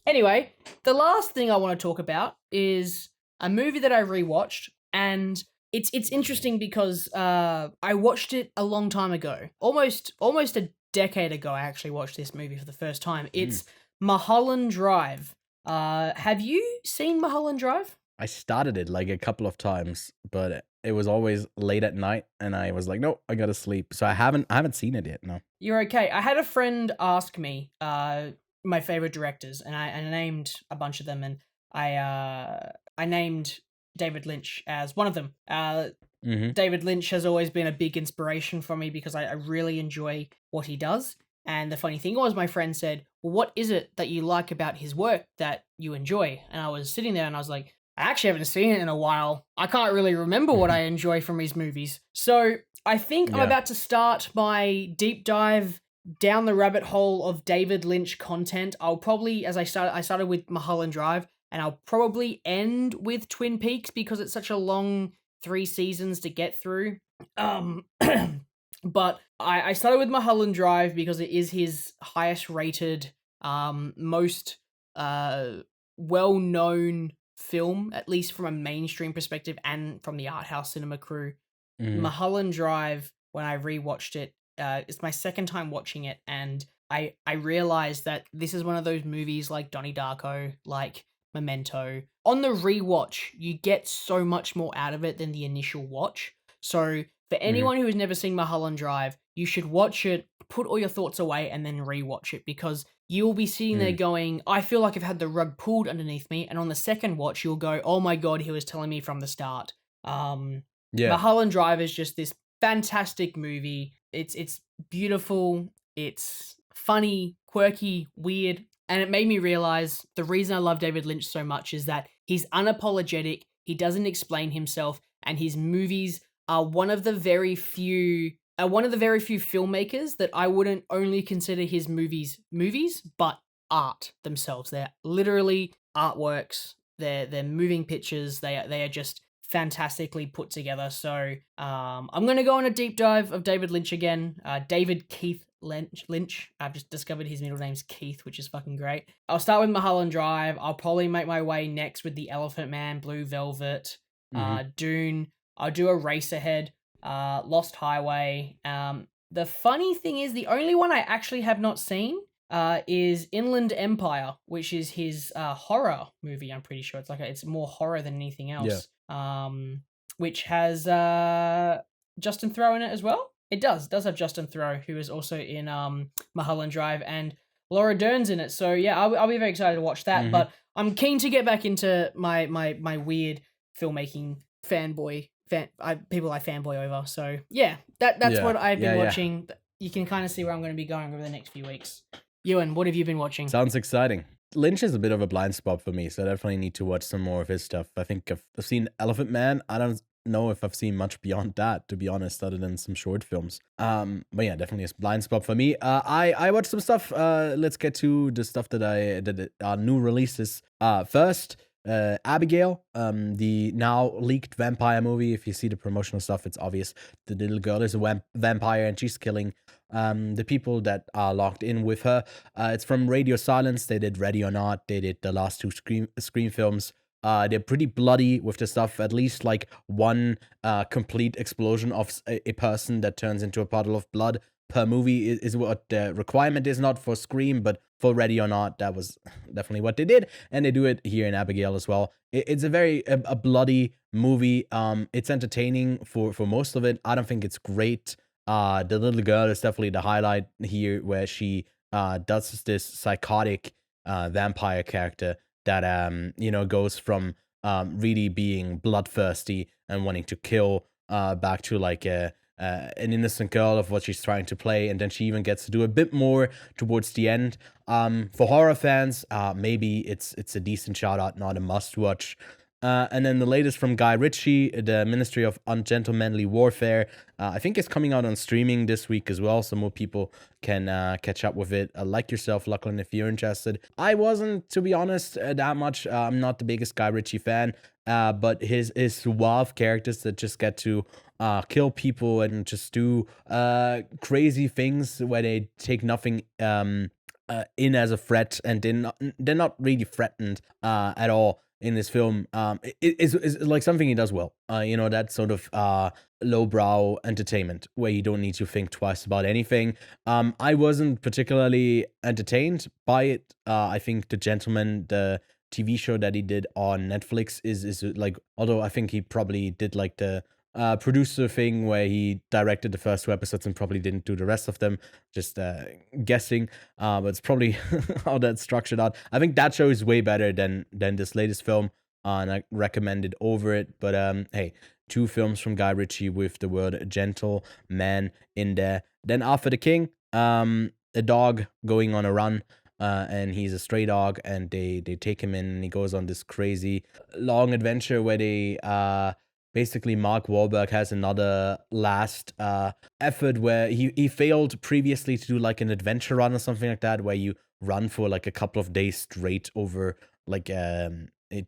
Anyway, the last thing I want to talk about is a movie that I rewatched, and it's interesting because I watched it a long time ago. Almost a decade ago, I actually watched this movie for the first time. It's Mulholland Drive. Have you seen Mulholland Drive? I started it like a couple of times, but it was always late at night, and I was like, no, I gotta sleep. So I haven't seen it yet. No. You're okay. I had a friend ask me my favorite directors, and I named a bunch of them, and I named David Lynch as one of them. David Lynch has always been a big inspiration for me because I really enjoy what he does. And the funny thing was, my friend said, well, what is it that you like about his work that you enjoy? And I was sitting there and I was like, I actually haven't seen it in a while. I can't really remember what I enjoy from his movies. So I think I'm about to start my deep dive down the rabbit hole of David Lynch content. I'll probably, I started with Mulholland Drive, and I'll probably end with Twin Peaks because it's such a long 3 seasons to get through. But I started with Mulholland Drive because it is his highest rated, most well-known film, at least from a mainstream perspective and from the art house cinema crew. Mulholland Drive, when I rewatched it, it's my second time watching it, and I realized that this is one of those movies like Donnie Darko, like Memento. On the rewatch, you get so much more out of it than the initial watch. So for anyone who has never seen Mulholland Drive, you should watch it, put all your thoughts away, and then rewatch it, because you'll be sitting there going, I feel like I've had the rug pulled underneath me, and on the second watch, you'll go, oh my god, he was telling me from the start. Mulholland Drive is just this fantastic movie. It's beautiful, it's funny, quirky, weird, and it made me realize the reason I love David Lynch so much is that he's unapologetic, he doesn't explain himself, and his movies are one of the very few filmmakers that I wouldn't only consider his movies, but art themselves. They're literally artworks. They're moving pictures. They are just fantastically put together. So I'm gonna go on a deep dive of David Lynch again. David Keith Lynch. I've just discovered his middle name's Keith, which is fucking great. I'll start with Mulholland Drive. I'll probably make my way next with The Elephant Man, Blue Velvet, Dune. I'll do Eraserhead, Lost Highway. The funny thing is, the only one I actually have not seen is Inland Empire, which is his horror movie. I'm pretty sure it's more horror than anything else. Which has Justin Theroux in it as well. It does have Justin Theroux, who is also in Mulholland Drive, and Laura Dern's in it. So yeah, I'll be very excited to watch that. But I'm keen to get back into my weird filmmaking people I fanboy over. So yeah, that's what I've been watching. You can kind of see where I'm going to be going over the next few weeks. Ewan, what have you been watching? Sounds exciting. Lynch is a bit of a blind spot for me, so I definitely need to watch some more of his stuff. I think I've seen Elephant Man. I don't know if I've seen much beyond that, to be honest, other than some short films. But yeah, definitely a blind spot for me. I watched some stuff. Let's get to the stuff that new releases. First, Abigail, the now leaked vampire movie. If you see the promotional stuff, it's obvious. The little girl is a vampire and she's killing the people that are locked in with her. It's from Radio Silence. They did Ready or Not. They did the last 2 Scream films. They're pretty bloody with the stuff. At least like one complete explosion of a person that turns into a puddle of blood per movie is what the requirement is, not for Scream, but for Ready or Not, that was definitely what they did, and they do it here in Abigail as well. It's a very a bloody movie. It's entertaining for most of it. I don't think it's great. The little girl is definitely the highlight here, where she does this psychotic vampire character that goes from really being bloodthirsty and wanting to kill back to like an innocent girl of what she's trying to play, and then she even gets to do a bit more towards the end. For horror fans, maybe it's a decent shout out, not a must watch. And then the latest from Guy Ritchie, The Ministry of Ungentlemanly Warfare. I think it's coming out on streaming this week as well, so more people can catch up with it. Like yourself, Lachlan, if you're interested. I wasn't, to be honest, that much. I'm not the biggest Guy Ritchie fan, but his suave characters that just get to kill people and just do crazy things where they take nothing in as a threat, and they're not really threatened at all in this film. Is like something he does well. That sort of lowbrow entertainment where you don't need to think twice about anything. I wasn't particularly entertained by it. I think The Gentleman, the TV show that he did on Netflix, is like, although I think he probably did like the producer thing where he directed the first 2 episodes and probably didn't do the rest of them, just guessing, but it's probably how that's structured out. I think that show is way better than this latest film, and I recommend it over it. But hey, 2 films from Guy Ritchie with the word gentleman in there. Then After the King, a dog going on a run, and he's a stray dog, and they take him in, and he goes on this crazy long adventure where they basically Mark Wahlberg has another last effort where he failed previously to do like an adventure run or something like that, where you run for like a couple of days straight over like a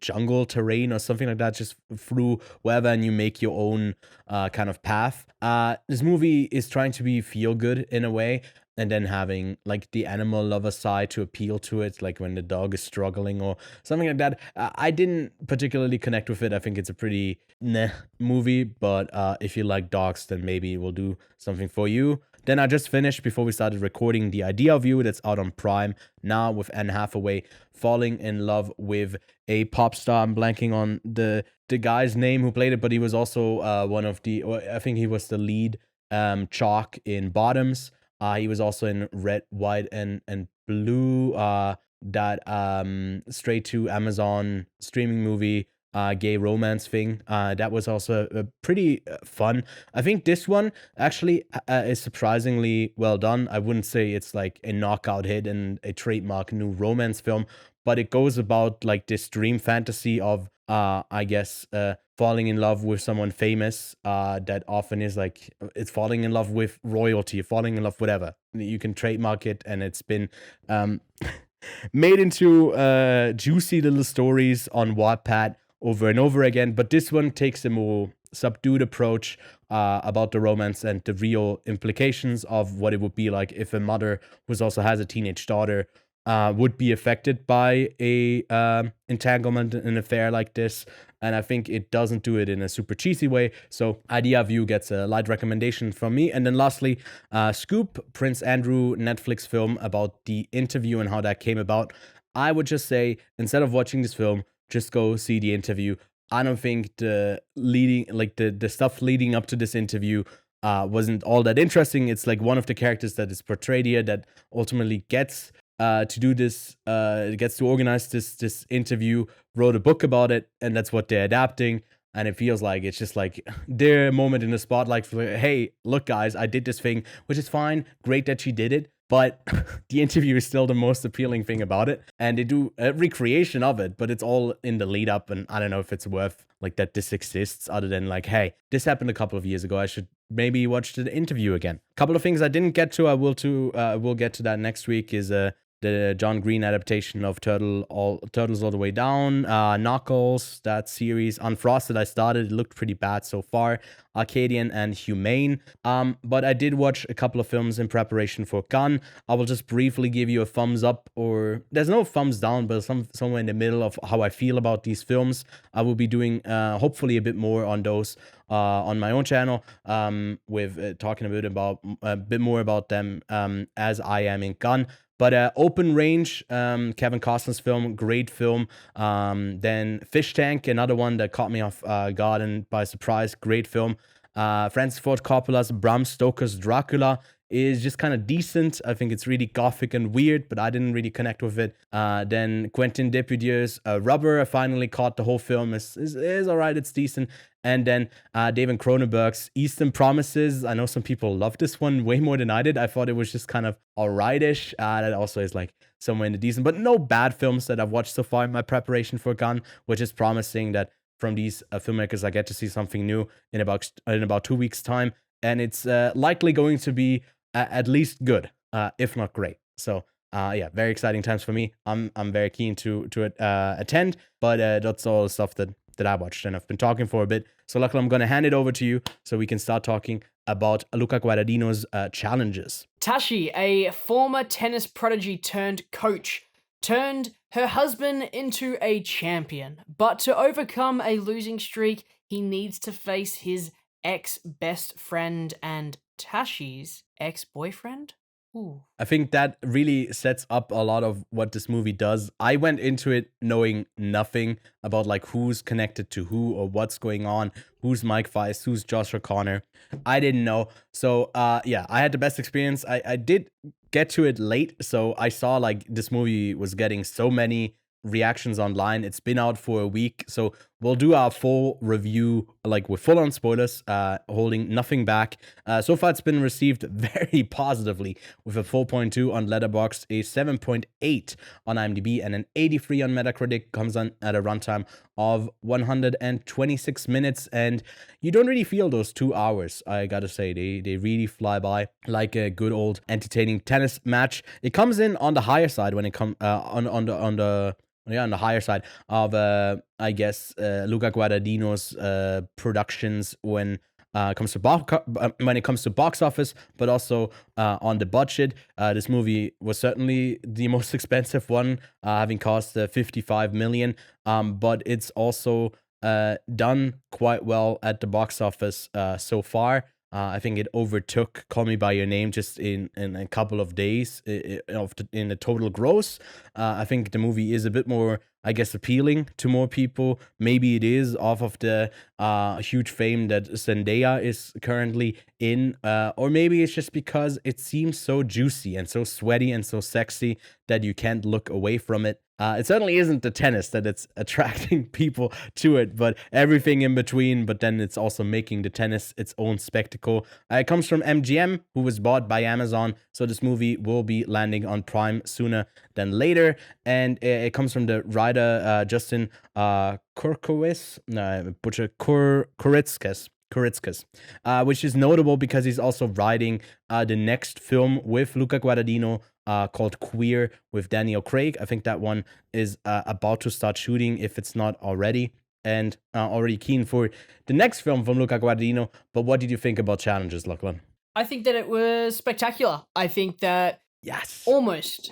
jungle terrain or something like that, just through wherever, and you make your own kind of path. This movie is trying to be feel good in a way, and then having like the animal lover side to appeal to it, like when the dog is struggling or something like that. I didn't particularly connect with it. I think it's a pretty movie, but if you like dogs, then maybe it will do something for you. Then I just finished, before we started recording, The Idea of You, that's out on Prime now, with Anne Hathaway falling in love with a pop star. I'm blanking on the guy's name who played it, but he was also one of the, I think he was the lead Chalk in Bottoms. He was also in Red, White, and Blue, that straight to Amazon streaming movie, gay romance thing. That was also pretty fun. I think this one actually is surprisingly well done. I wouldn't say it's like a knockout hit and a trademark new romance film, but it goes about like this dream fantasy of I guess falling in love with someone famous, that often is like, it's falling in love with royalty, falling in love with whatever. You can trademark it, and it's been made into juicy little stories on Wattpad over and over again. But this one takes a more subdued approach about the romance and the real implications of what it would be like if a mother who also has a teenage daughter would be affected by a entanglement, an affair like this. And I think it doesn't do it in a super cheesy way. So Idea of You gets a light recommendation from me. And then lastly, Scoop, Prince Andrew Netflix film about the interview and how that came about. I would just say, instead of watching this film, just go see the interview. I don't think the stuff leading up to this interview wasn't all that interesting. It's like one of the characters that is portrayed here that ultimately gets to do this, gets to organize this interview, wrote a book about it, and that's what they're adapting. And it feels like it's just like their moment in the spotlight for like, hey, look guys, I did this thing, which is fine, great that she did it, but the interview is still the most appealing thing about it. And they do a recreation of it, but it's all in the lead up, and I don't know if it's worth like that this exists, other than like, hey, this happened a couple of years ago, I should maybe watch the interview again. A couple of things I didn't get to, I will get to that next week, is the John Green adaptation of Turtles All the Way Down, Knuckles, that series. Unfrosted, I started, it looked pretty bad so far. Arcadian and Humane. But I did watch a couple of films in preparation for Gun. I will just briefly give you a thumbs up, or there's no thumbs down, but somewhere in the middle of how I feel about these films. I will be doing hopefully a bit more on those on my own channel, with talking a bit more about them as I am in Gun. But Open Range, Kevin Costner's film, great film. Then Fish Tank, another one that caught me off guard and by surprise, great film. Francis Ford Coppola's Bram Stoker's Dracula is just kind of decent. I think it's really gothic and weird, but I didn't really connect with it. Then Quentin Dupieux Rubber, I finally caught the whole film. Is all right, it's decent. And then David Cronenberg's Eastern Promises. I know some people love this one way more than I did. I thought it was just kind of alrightish. That also is like somewhere in the decent, but no bad films that I've watched so far in my preparation for Gun, which is promising that from these filmmakers I get to see something new in about 2 weeks' time, and it's likely going to be at least good, if not great. So yeah, very exciting times for me. I'm very keen to attend, but that's all the stuff that I watched, and I've been talking for a bit. So luckily, I'm going to hand it over to you so we can start talking about Luca Guadagnino's challenges. Tashi, a former tennis prodigy turned coach, turned her husband into a champion. But to overcome a losing streak, he needs to face his ex-best friend and Tashi's ex-boyfriend? Ooh. I think that really sets up a lot of what this movie does. I went into it knowing nothing about like who's connected to who or what's going on, who's Mike Feist, who's Josh O'Connor. I didn't know. So yeah, I had the best experience. I did get to it late, so I saw like this movie was getting so many reactions online. It's been out for a week, so we'll do our full review like with full on spoilers, holding nothing back. So far it's been received very positively with a 4.2 on Letterboxd, a 7.8 on IMDb, and an 83 on Metacritic. Comes on at a runtime of 126 minutes, and you don't really feel those 2 hours. I gotta say, they really fly by like a good old entertaining tennis match. It comes in on the higher side when it comes on the higher side of I guess Luca Guadagnino's productions when it comes to box office, but also on the budget. This movie was certainly the most expensive one, having cost 55 million. But it's also done quite well at the box office so far. I think it overtook Call Me By Your Name just in a couple of days in the total gross. I think the movie is a bit more, I guess, appealing to more people. Maybe it is off of the huge fame that Zendaya is currently in. Or maybe it's just because it seems so juicy and so sweaty and so sexy that you can't look away from it. It certainly isn't the tennis that it's attracting people to it, but everything in between. But then it's also making the tennis its own spectacle. It comes from MGM, who was bought by Amazon. So this movie will be landing on Prime sooner than later. And it comes from the writer Justin Kurkowicz, Kuritzkes, which is notable because he's also writing the next film with Luca Guadagnino called Queer with Daniel Craig. I think that one is about to start shooting if it's not already, and already keen for the next film from Luca Guadagnino. But what did you think about Challenges, Lachlan? I think that it was spectacular. I think that yes, almost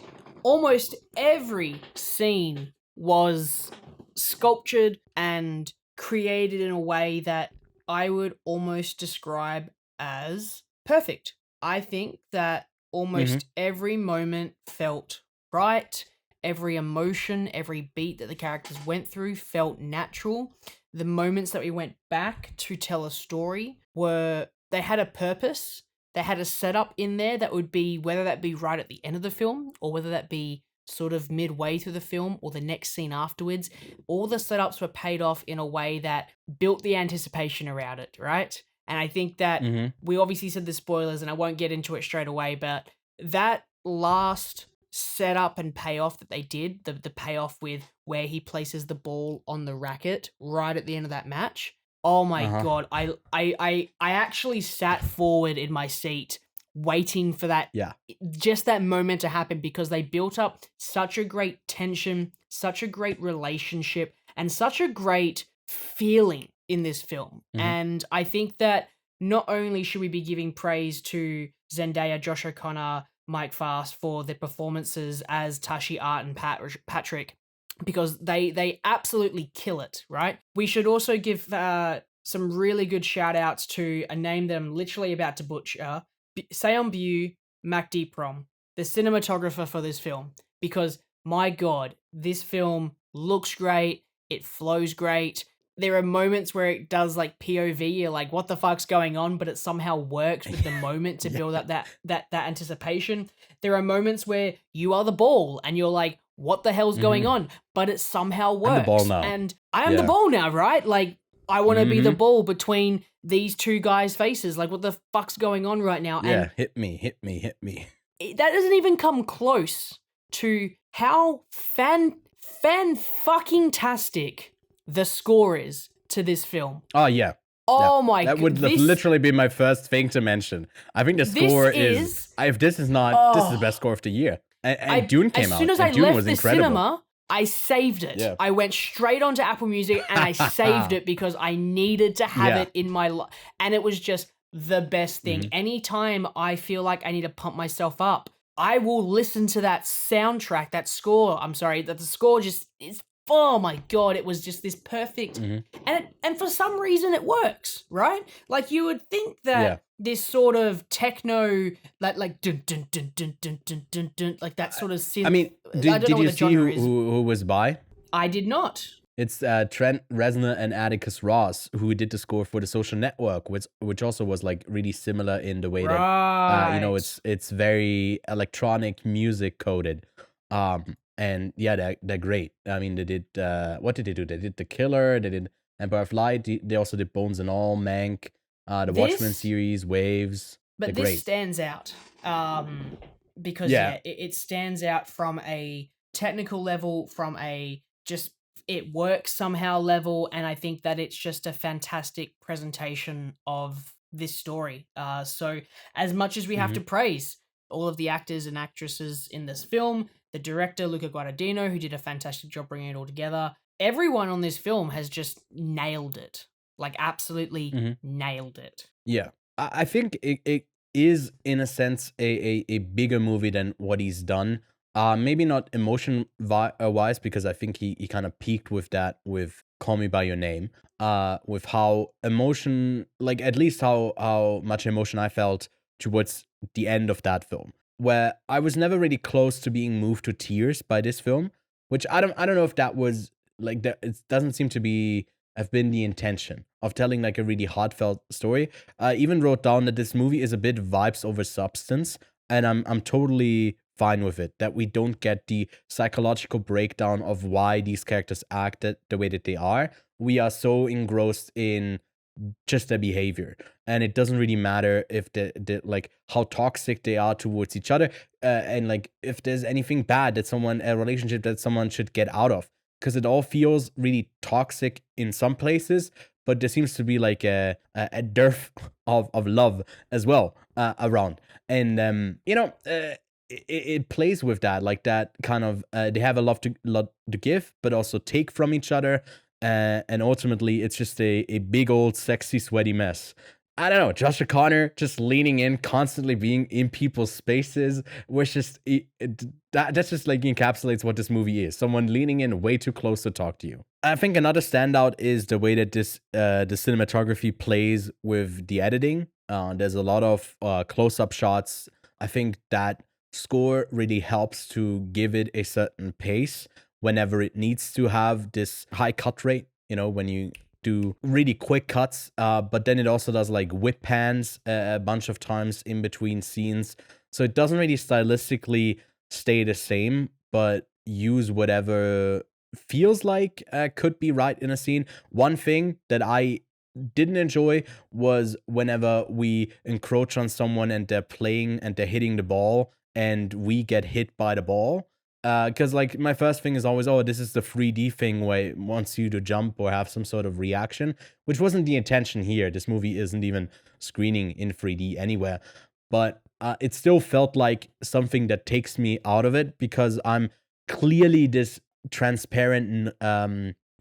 every scene was sculptured and created in a way that I would almost describe as perfect. I think that almost every moment felt right. Every emotion, every beat that the characters went through felt natural. The moments that we went back to tell a story they had a purpose. They had a setup in there that would be, whether that be right at the end of the film or whether that be sort of midway through the film or the next scene afterwards. All the setups were paid off in a way that built the anticipation around it, right? And I think that we obviously said the spoilers and I won't get into it straight away, but that last setup and payoff that they did, the payoff with where he places the ball on the racket right at the end of that match. Oh my God. I actually sat forward in my seat waiting for that, just that moment to happen, because they built up such a great tension, such a great relationship, and such a great feeling in this film. And I think that not only should we be giving praise to Zendaya, Josh O'Connor, Mike Fast for their performances as Tashi, Art, and Patrick, because they absolutely kill it, right? We should also give some really good shout outs to a name that I'm literally about to butcher, Seon Bu, Mac Prom. the cinematographer for this film, because my God, this film looks great. It flows great. There are moments where it does like POV, you're like, what the fuck's going on? But it somehow works with the moment to build up that anticipation. There are moments where you are the ball and you're like, what the hell's going on? But it somehow works. I'm the ball now. And I am the ball now, right? Like, I want to be the ball between these two guys' faces. Like, what the fuck's going on right now? Yeah, And hit me. that doesn't even come close to how fan-fucking-tastic the score is to this film. Oh, yeah. Oh my god. That would literally be my first thing to mention. I think the score is if this is not, this is the best score of the year. And Dune came out. As soon as I Dune left was the incredible. cinema, I saved it. Yeah. I went straight onto Apple Music and I saved it because I needed to have Yeah. it in my life. And it was just the best thing. Mm-hmm. Anytime I feel like I need to pump myself up, I will listen to that soundtrack, that score. I'm sorry, that the score just is, oh my god, it was just this perfect. Mm-hmm. And for some reason it works, right? Like you would think that Yeah. this sort of techno, like dun dun dun dun dun dun dun dun, like that sort of synth. I mean, I don't did know what you the see genre is. who was by? I did not. It's Trent Reznor and Atticus Ross, who did the score for The Social Network, which also was like really similar in the way that Right. it's very electronic music coded. And yeah, they're great. I mean, they did what did they do? They did The Killer, they did Empire of Light, they also did Bones and All, Mank, the Watchmen This- series, Waves. But They're this great. stands out because Yeah. it stands out from a technical level, from a just it works somehow level, and I think that it's just a fantastic presentation of this story. So as much as we have to praise all of the actors and actresses in this film, the director Luca Guadagnino, who did a fantastic job bringing it all together, everyone on this film has just nailed it, like absolutely nailed it. Yeah, I think it is in a sense a bigger movie than what he's done. Maybe not wise, because I think he kind of peaked with that with Call Me by Your Name. With how like at least how much emotion I felt towards the end of that film, where I was never really close to being moved to tears by this film, which I don't know if that was like that. It doesn't seem to have been the intention of telling like a really heartfelt story. I even wrote down that this movie is a bit vibes over substance, and I'm totally fine with it, that we don't get the psychological breakdown of why these characters act the way that they are. We are so engrossed in just their behavior, and it doesn't really matter if the like how toxic they are towards each other, and like if there's anything bad a relationship that someone should get out of, because it all feels really toxic in some places, but there seems to be like a dearth of love as well around. And it plays with that, like that kind of they have a lot to give, but also take from each other, and ultimately it's just a big old sexy sweaty mess. I don't know, Josh O'Connor just leaning in, constantly being in people's spaces, was just that's just like encapsulates what this movie is. Someone leaning in way too close to talk to you. I think another standout is the way that this the cinematography plays with the editing. There's a lot of close-up shots. I think that score really helps to give it a certain pace whenever it needs to have this high cut rate, when you do really quick cuts, but then it also does like whip pans a bunch of times in between scenes, so it doesn't really stylistically stay the same, but use whatever feels like could be right in a scene. One thing that I didn't enjoy was whenever we encroach on someone and they're playing and they're hitting the ball and we get hit by the ball. Because like my first thing is always, oh, this is the 3D thing where it wants you to jump or have some sort of reaction, which wasn't the intention here. This movie isn't even screening in 3D anywhere. But it still felt like something that takes me out of it, because I'm clearly this transparent,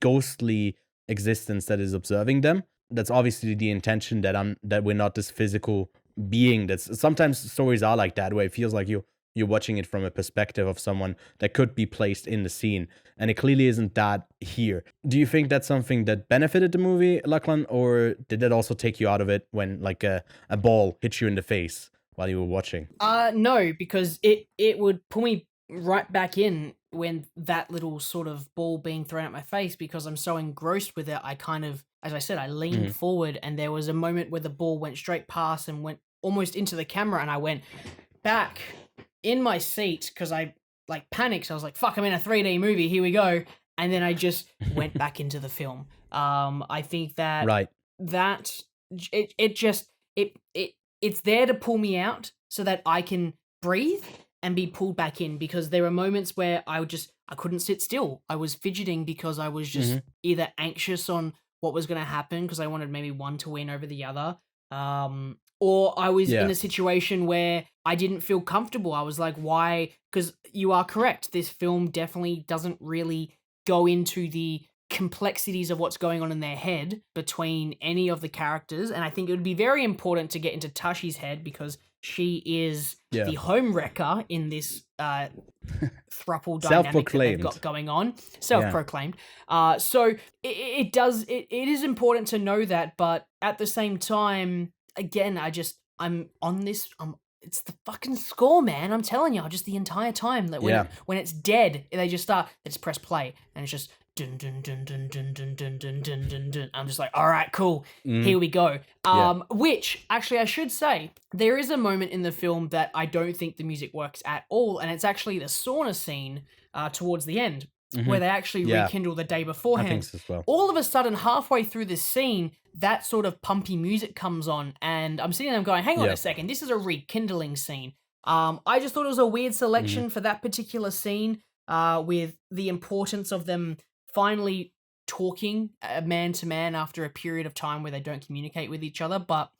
ghostly existence that is observing them. That's obviously the intention, that we're not this physical being. That's sometimes stories are like that, where it feels like you're watching it from a perspective of someone that could be placed in the scene, and it clearly isn't that here. Do you think that's something that benefited the movie, Lachlan, or did that also take you out of it when like a ball hits you in the face while you were watching? No, because it would pull me right back in when that little sort of ball being thrown at my face, because I'm so engrossed with it. I kind of, as I said, I leaned forward, and there was a moment where the ball went straight past and went almost into the camera, and I went back in my seat because I like panicked. I was like, fuck, I'm in a 3D movie, here we go. And then I just went back into the film. I think that that it's there to pull me out so that I can breathe and be pulled back in, because there were moments where I couldn't sit still. I was fidgeting because I was just either anxious on what was going to happen because I wanted maybe one to win over the other, or I was in a situation where I didn't feel comfortable. I was like, why? Because you are correct. This film definitely doesn't really go into the complexities of what's going on in their head between any of the characters. And I think it would be very important to get into Tashi's head, because she is the homewrecker in this thruple dynamic that they've got going on. Self-proclaimed. So it is important to know that, but at the same time, again, I'm on this, it's the fucking score, man. I'm telling you, just the entire time that when it's dead, they just press play, and it's just dun dun dun dun dun dun dun dun dun dun dun. I'm just like, all right, cool, here we go. Which actually, I should say, there is a moment in the film that I don't think the music works at all, and it's actually the sauna scene towards the end, where they actually rekindle the day beforehand. I think so as well. All of a sudden, halfway through this scene, that sort of pumpy music comes on, and I'm sitting there going, hang on a second, this is a rekindling scene. I just thought it was a weird selection for that particular scene, with the importance of them finally talking man to man after a period of time where they don't communicate with each other. But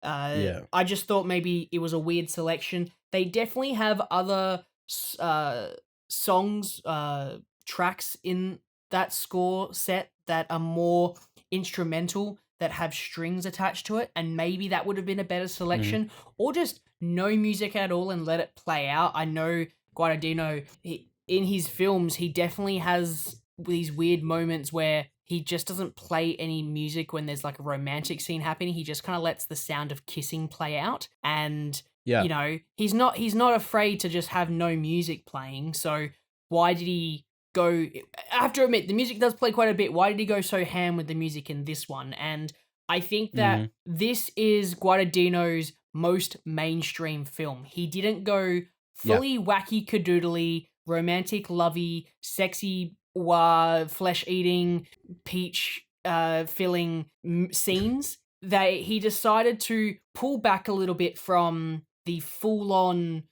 I just thought maybe it was a weird selection. They definitely have other songs, tracks in that score set that are more instrumental, that have strings attached to it, and maybe that would have been a better selection, or just no music at all and let it play out. I know Guadagnino, in his films, he definitely has these weird moments where he just doesn't play any music when there's like a romantic scene happening. He just kind of lets the sound of kissing play out, and you know, he's not afraid to just have no music playing. So why did he go? I have to admit, the music does play quite a bit. Why did he go so ham with the music in this one? And I think that this is Guadagnino's most mainstream film. He didn't go fully wacky cadoodly, romantic, lovey, sexy, flesh-eating, peach filling scenes. He decided to pull back a little bit from the full-on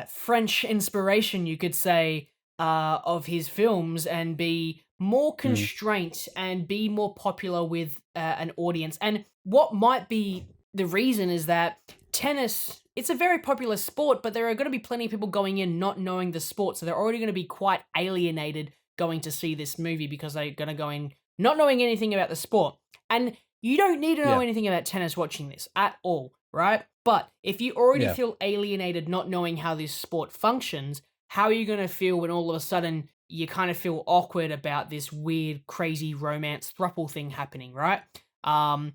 French inspiration, you could say, of his films, and be more constraint and be more popular with an audience. And what might be the reason is that tennis, it's a very popular sport, but there are going to be plenty of people going in not knowing the sport, so they're already going to be quite alienated going to see this movie because they're going to go in not knowing anything about the sport. And you don't need to know anything about tennis watching this at all, right? But if you already feel alienated not knowing how this sport functions, how are you going to feel when all of a sudden you kind of feel awkward about this weird, crazy romance throuple thing happening, right? I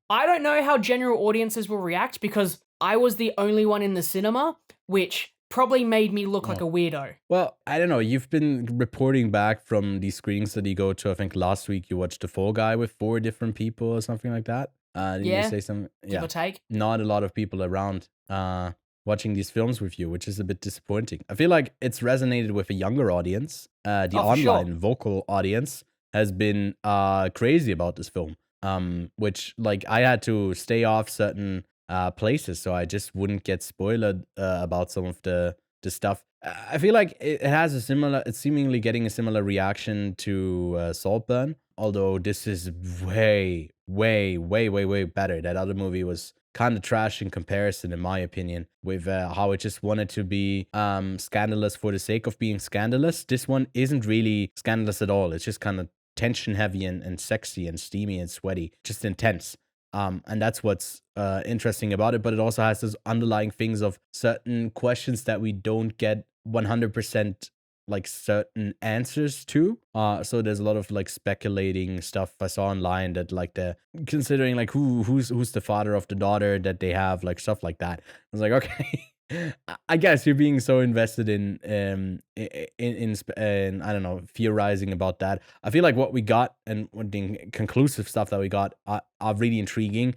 don't know how general audiences will react, because I was the only one in the cinema, which probably made me look like a weirdo. Well, I don't know. You've been reporting back from these screenings that you go to. I think last week you watched The Fall Guy with 4 different people or something like that. Didn't you say something? Give or take. Not a lot of people around watching these films with you, which is a bit disappointing. I feel like it's resonated with a younger audience. The online vocal audience has been crazy about this film. Which, like, I had to stay off certain places so I just wouldn't get spoiled about some of the stuff. I feel like it's seemingly getting a similar reaction to Saltburn, although this is way, way, way, way, way better. That other movie was kind of trash in comparison, in my opinion, with how it just wanted to be scandalous for the sake of being scandalous. This one isn't really scandalous at all. It's just kind of tension heavy and sexy and steamy and sweaty, just intense. And that's what's interesting about it. But it also has those underlying things of certain questions that we don't get 100% like certain answers to. So there's a lot of like speculating stuff I saw online that like the considering like who's the father of the daughter that they have, like stuff like that. I was like, okay. I guess you're being so invested in I don't know, theorizing about that. I feel like what we got and what the conclusive stuff that we got are really intriguing.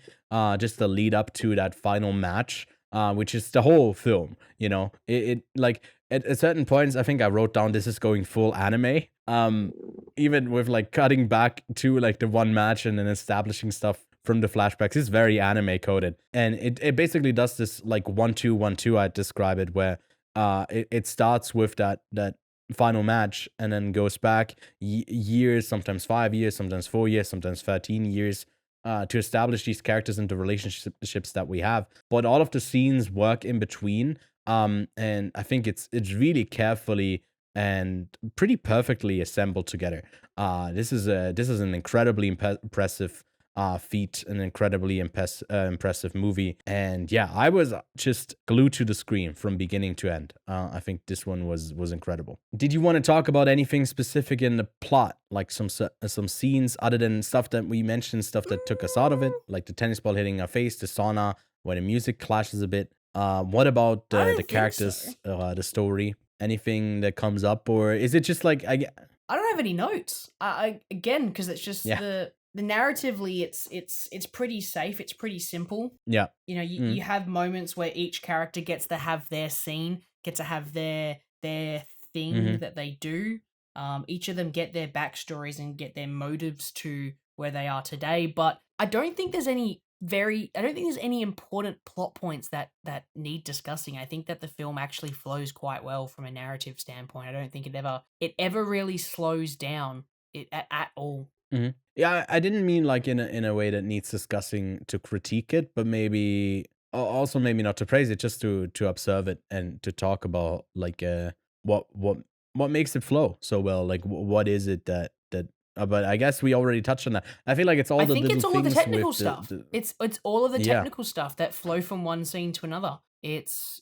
Just the lead up to that final match, which is the whole film. You know, it like at certain points, I think I wrote down this is going full anime. Even with like cutting back to like the one match and then establishing stuff from the flashbacks is very anime coded, and it basically does this like 1-2-1-2, I'd describe it, where it starts with that final match and then goes back years, sometimes 5 years, sometimes 4 years, sometimes 13 years, to establish these characters and the relationships that we have. But all of the scenes work in between, and I think it's really carefully and pretty perfectly assembled together. This is an incredibly impressive feat, an incredibly impressive movie. And yeah, I was just glued to the screen from beginning to end. I think this one was incredible. Did you want to talk about anything specific in the plot, like some scenes other than stuff that we mentioned, stuff that took us out of it, like the tennis ball hitting our face, the sauna, where the music clashes a bit? What about the characters, the story? Anything that comes up, or is it just like I don't have any notes. I again, because it's just the narratively, it's pretty safe. It's pretty simple. Yeah. You know, you have moments where each character gets to have their scene, get to have their thing that they do. Each of them get their backstories and get their motives to where they are today. But I don't think there's any important plot points that need discussing. I think that the film actually flows quite well from a narrative standpoint. I don't think it ever really slows down at all. Mm-hmm. Yeah, I didn't mean like in a way that needs discussing to critique it, but maybe also maybe not to praise it, just to observe it and to talk about like what makes it flow so well. Like what is it that but I guess we already touched on that. I feel like it's all I the think little it's all of the things technical with stuff. It's all of the technical stuff that flow from one scene to another. It's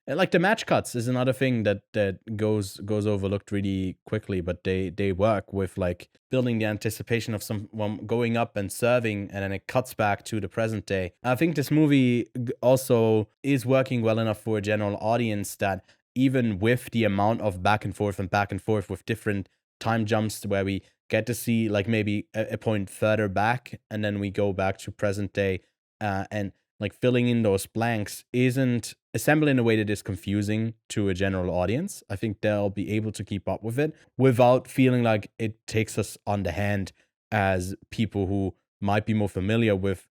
And like the match cuts is another thing that goes overlooked really quickly, but they work with like building the anticipation of someone going up and serving, and then it cuts back to the present day. I think this movie also is working well enough for a general audience that even with the amount of back and forth with different time jumps where we get to see like maybe a point further back and then we go back to present day, and like filling in those blanks isn't assembled in a way that is confusing to a general audience. I think they'll be able to keep up with it without feeling like it takes us on the hand as people who might be more familiar with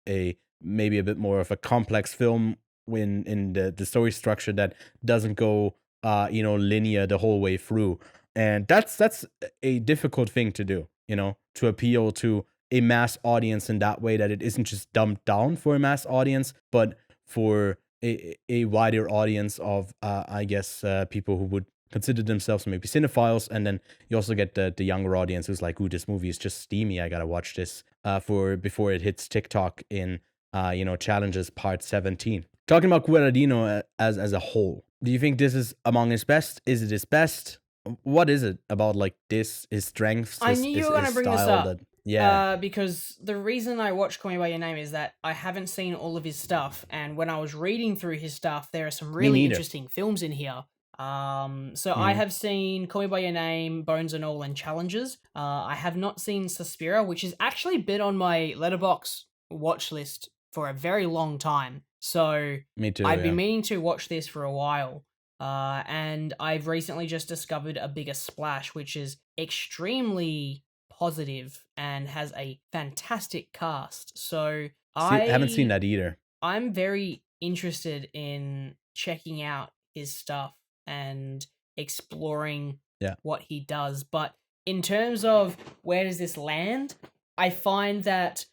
maybe a bit more of a complex film in the story structure that doesn't go linear the whole way through. And that's a difficult thing to do, to appeal to a mass audience in that way, that it isn't just dumbed down for a mass audience, but for a wider audience of, I guess, people who would consider themselves maybe cinephiles. And then you also get the younger audience who's like, ooh, this movie is just steamy. I gotta watch this before it hits TikTok in, Challenges Part 17. Talking about Guadagino as a whole, do you think this is among his best? Is it his best? What is it about like this, his strengths? I knew you were going to bring this up. Yeah. Because the reason I watched Call Me By Your Name is that I haven't seen all of his stuff, and when I was reading through his stuff, there are some really interesting films in here. I have seen Call Me By Your Name, Bones and All, and Challenges. I have not seen Suspiria, which has actually been on my Letterboxd watch list for a very long time. So me too. I've been meaning to watch this for a while. And I've recently just discovered A Bigger Splash, which is extremely positive and has a fantastic cast. So I haven't seen that either. I'm very interested in checking out his stuff and exploring what he does. But in terms of where does this land, I find that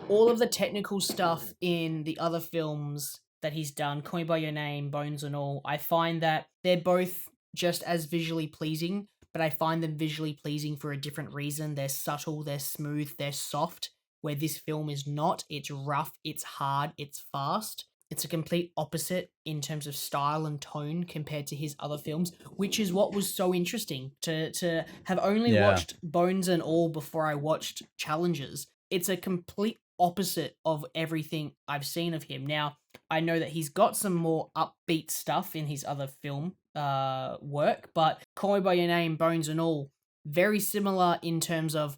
all of the technical stuff in the other films that he's done, Call Me By Your Name, Bones and All, I find that they're both just as visually pleasing, but I find them visually pleasing for a different reason. They're subtle, they're smooth, they're soft, where this film is not. It's rough, it's hard, it's fast. it's a complete opposite in terms of style and tone compared to his other films, which is what was so interesting to have only watched Bones and All before I watched Challenges. It's a complete opposite of everything I've seen of him. Now, I know that he's got some more upbeat stuff in his other film work, but Call Me By Your Name, Bones and All, very similar in terms of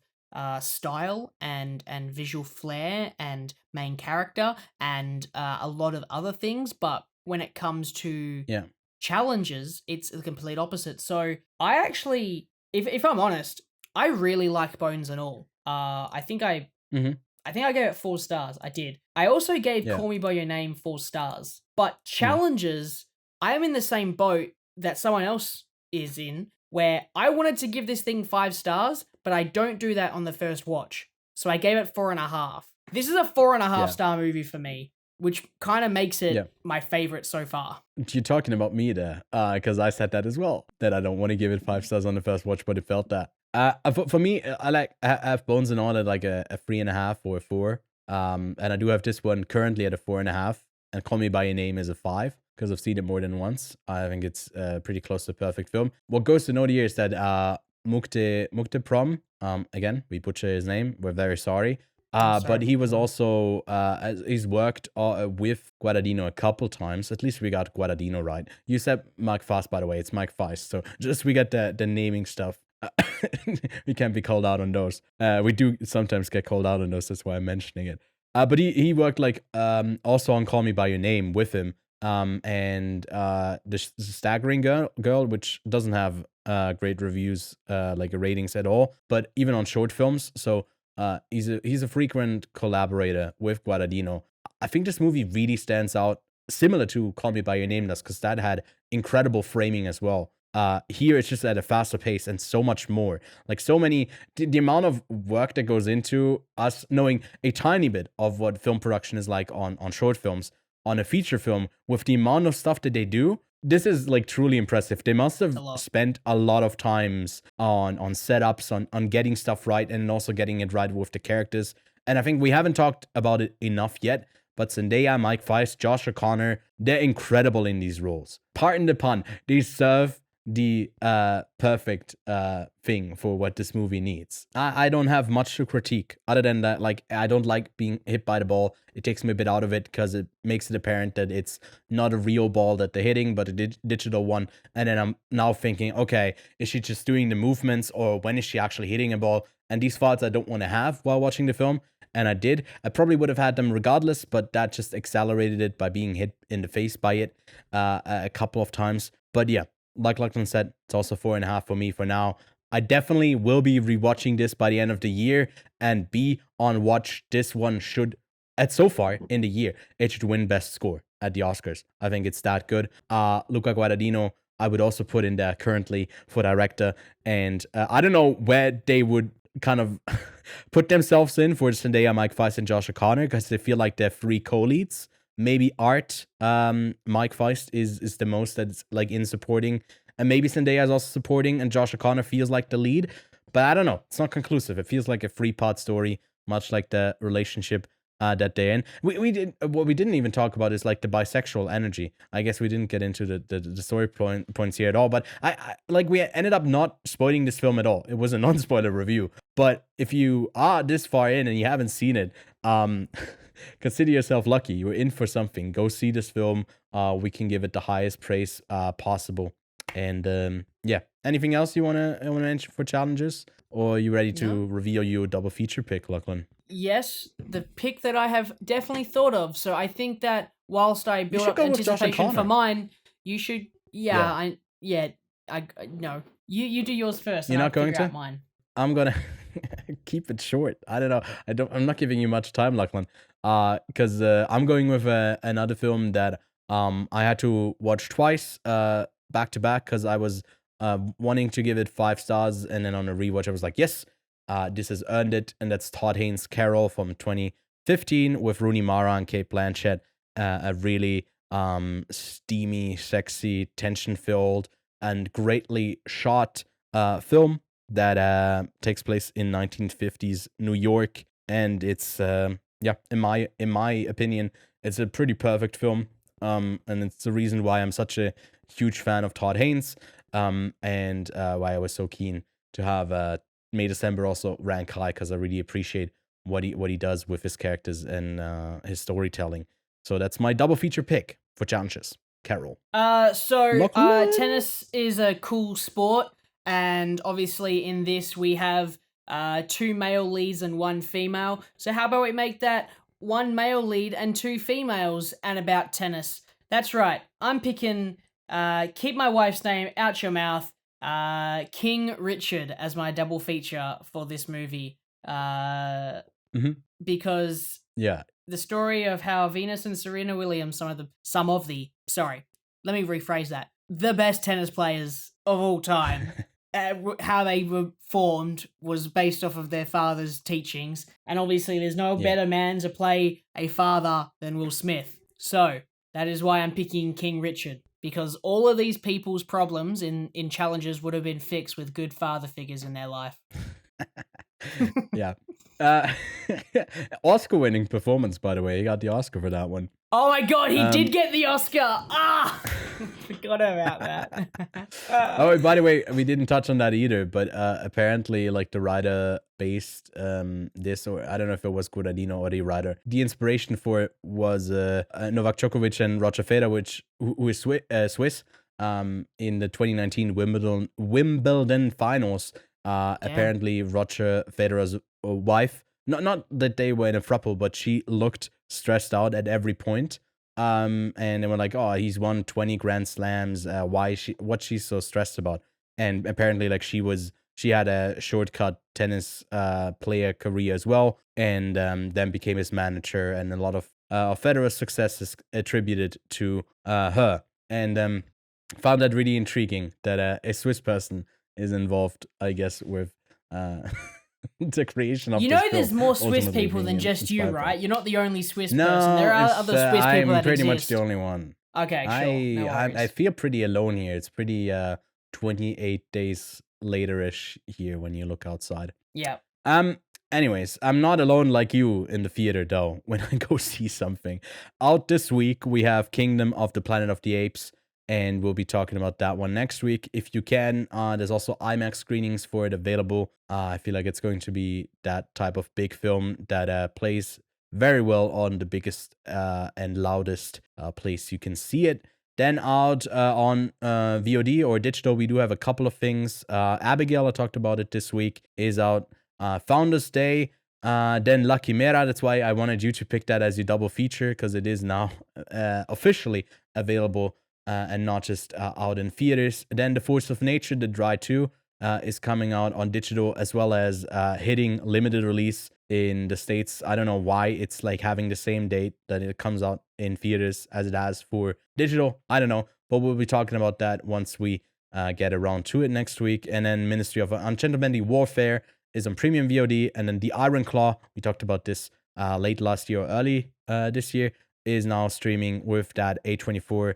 style and visual flair and main character and a lot of other things, but when it comes to Challenges, it's the complete opposite. So I actually, if I'm honest, I really like Bones and All. I think I gave it 4 stars. I did. I also gave Call Me By Your Name 4 stars. But Challenges, I am in the same boat that someone else is in, where I wanted to give this thing 5 stars, but I don't do that on the first watch. So I gave it 4.5. This is a 4.5 star movie for me, which kind of makes it my favorite so far. You're talking about me there, because I said that as well, that I don't want to give it 5 stars on the first watch, but it felt that. For me, I have Bones and All at like a 3.5 or a 4. And I do have this one currently at a 4.5, and Call Me By Your Name is a 5, because I've seen it more than once. I think it's pretty close to a perfect film. What goes to note here is that Mukte Prom, again, we butcher his name, we're very sorry. But he was also, he's worked with Guadagnino a couple times. At least we got Guadagnino right. You said Mike Feist, by the way, it's Mike Feist. So just we get the naming stuff. We can't be called out on those. We do sometimes get called out on those, that's why I'm mentioning it. But he worked like also on Call Me By Your Name with him. And the Staggering Girl, which doesn't have great reviews, like ratings at all, but even on short films. So he's a frequent collaborator with Guadagnino. I think this movie really stands out, similar to Call Me By Your Name does, because that had incredible framing as well. Here it's just at a faster pace and so much more. Like so many, the amount of work that goes into us knowing a tiny bit of what film production is like on short films, on a feature film, with the amount of stuff that they do, this is like truly impressive. They must have spent a lot of times on setups, on getting stuff right, and also getting it right with the characters. And I think we haven't talked about it enough yet, but Zendaya, Mike Feist, Josh O'Connor, they're incredible in these roles. Pardon the pun, they serve the perfect thing for what this movie needs. I don't have much to critique other than that, like, I don't like being hit by the ball. It takes me a bit out of it because it makes it apparent that it's not a real ball that they're hitting, but a digital one. And then I'm now thinking, okay, is she just doing the movements, or when is she actually hitting a ball? And these thoughts I don't want to have while watching the film. And I did. I probably would have had them regardless, but that just accelerated it by being hit in the face by it a couple of times. But yeah, like Lachlan said, it's also 4.5 for me for now. I definitely will be rewatching this by the end of the year and be on watch. This one should, so far in the year, it should win best score at the Oscars. I think it's that good. Luca Guadagnino, I would also put in there currently for director. And I don't know where they would kind of put themselves in for Zendaya, Mike Feist, and Josh O'Connor, because they feel like they're 3 co-leads. Maybe Art, Mike Feist is the most that's like in supporting, and maybe Zendaya is also supporting, and Josh O'Connor feels like the lead. But I don't know. It's not conclusive. It feels like a 3-part story, much like the relationship that they're in. What we didn't even talk about is like the bisexual energy. I guess we didn't get into the story points here at all. But I like we ended up not spoiling this film at all. It was a non-spoiler review. But if you are this far in and you haven't seen it, consider yourself lucky. You're in for something. Go see this film. We can give it the highest praise possible. And yeah, anything else you wanna mention for challenges, or are you ready to reveal your double feature pick, Lachlan? Yes, the pick that I have definitely thought of. So I think that whilst I build up anticipation for mine, you should. No. You do yours first. You're not going to? Mine. I'm gonna keep it short. I don't know. I'm not giving you much time, Lachlan. Because I'm going with another film that I had to watch twice, back to back, because I was wanting to give it 5 stars, and then on a rewatch I was like, yes, this has earned it. And that's Todd Haynes' Carol from 2015 with Rooney Mara and Cate Blanchett. A really steamy, sexy, tension-filled, and greatly shot film that takes place in 1950s New York. And it's yeah, in my opinion, it's a pretty perfect film. And it's the reason why I'm such a huge fan of Todd Haynes. And why I was so keen to have May December also rank high, because I really appreciate what he does with his characters and Mm-hmm. his storytelling. So that's my double feature pick for challenges. Carol. Tennis is a cool sport, and obviously in this we have 2 male leads and 1 female. So how about we make that 1 male lead and 2 females and about tennis? That's right. I'm picking keep my wife's name out your mouth. King Richard as my double feature for this movie. Because Yeah. the story of how Venus and Serena Williams, let me rephrase that. The best tennis players of all time. How they were formed was based off of their father's teachings. And obviously there's no better man to play a father than Will Smith. So that is why I'm picking King Richard. Because all of these people's problems in challenges would have been fixed with good father figures in their life. Yeah. Oscar-winning performance, by the way. He got the Oscar for that one. Oh my god, he did get the Oscar! Ah! Forgot about that. Oh, by the way, we didn't touch on that either, but apparently, like, the writer based this, or I don't know if it was Guadagnino or the writer, the inspiration for it was Novak Djokovic and Roger Federer, who is Swiss, in the 2019 Wimbledon finals. Apparently, Roger Federer's wife, not that they were in a throuple, but she looked stressed out at every point. And they were like, "Oh, he's won 20 Grand Slams. What's she so stressed about?" And apparently, like, she had a shortcut tennis player career as well, and then became his manager. And a lot of Federer's success is attributed to her. And found that really intriguing that a Swiss person is involved, I guess, with the creation of You this know, there's film, more Swiss ultimately people than being just you, inspired by. right? You're not the only Swiss No, person. There are other Swiss people I'm that pretty much exist. the only one. Okay, sure. No I worries. feel pretty alone here. It's pretty 28 days later-ish here when you look outside. Yeah. Anyways, I'm not alone like you in the theater though when I go see something. Out this week we have Kingdom of the Planet of the Apes, and we'll be talking about that one next week if you can. There's also IMAX screenings for it available. I feel like it's going to be that type of big film that plays very well on the biggest and loudest place you can see it. Then out on VOD or digital, we do have a couple of things. Abigail, I talked about it this week, is out. Founders Day, then La Chimera. That's why I wanted you to pick that as your double feature, because it is now officially available and not just out in theaters. Then The Force of Nature, The Dry 2, is coming out on digital, as well as hitting limited release in the States. I don't know why it's like having the same date that it comes out in theaters as it has for digital. I don't know, but we'll be talking about that once we get around to it next week. And then Ministry of Ungentlemanly Warfare is on premium VOD, and then The Iron Claw, we talked about this late last year or early this year, is now streaming with that A24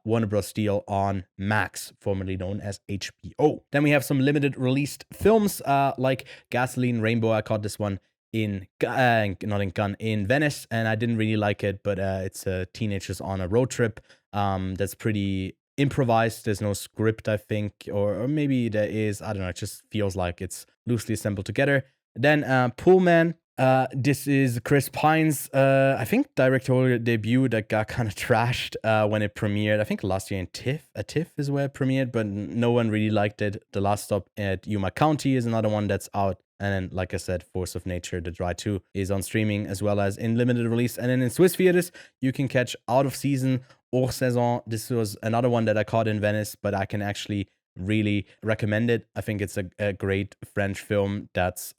Warner Bros. Deal on Max, formerly known as HBO. Then we have some limited released films like Gasoline Rainbow. I caught this one in Venice, and I didn't really like it, but it's teenagers on a road trip that's pretty improvised. There's no script, I think, or maybe there is. I don't know. It just feels like it's loosely assembled together. Then Pullman. This is Chris Pine's, I think, directorial debut that got kind of trashed when it premiered. I think last year in TIFF. TIFF is where it premiered, but no one really liked it. The Last Stop at Yuma County is another one that's out. And then, like I said, Force of Nature, The Dry 2, is on streaming as well as in limited release. And then in Swiss theaters, you can catch Out of Season, Hors Saison. This was another one that I caught in Venice, but I can actually really recommend it. I think it's a great French film that's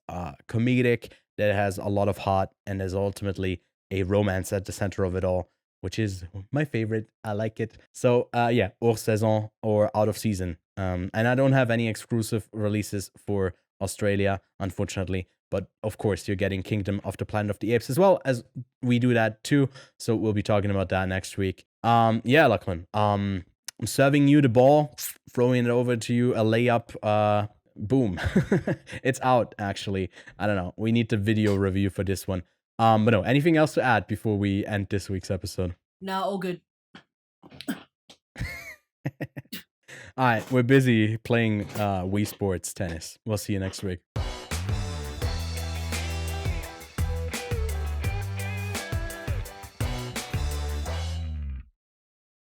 comedic, that has a lot of heart, and there's ultimately a romance at the center of it all, which is my favorite. I like it. So yeah, Hors Saison or Out of Season. And I don't have any exclusive releases for Australia, unfortunately. But of course, you're getting Kingdom of the Planet of the Apes as well, as we do that too. So we'll be talking about that next week. Yeah, Lachlan. I'm serving you the ball, throwing it over to you, a layup. Boom. It's out, actually. I don't know. We need the video review for this one. But no, anything else to add before we end this week's episode? No, all good. All right, we're busy playing Wii Sports tennis. We'll see you next week.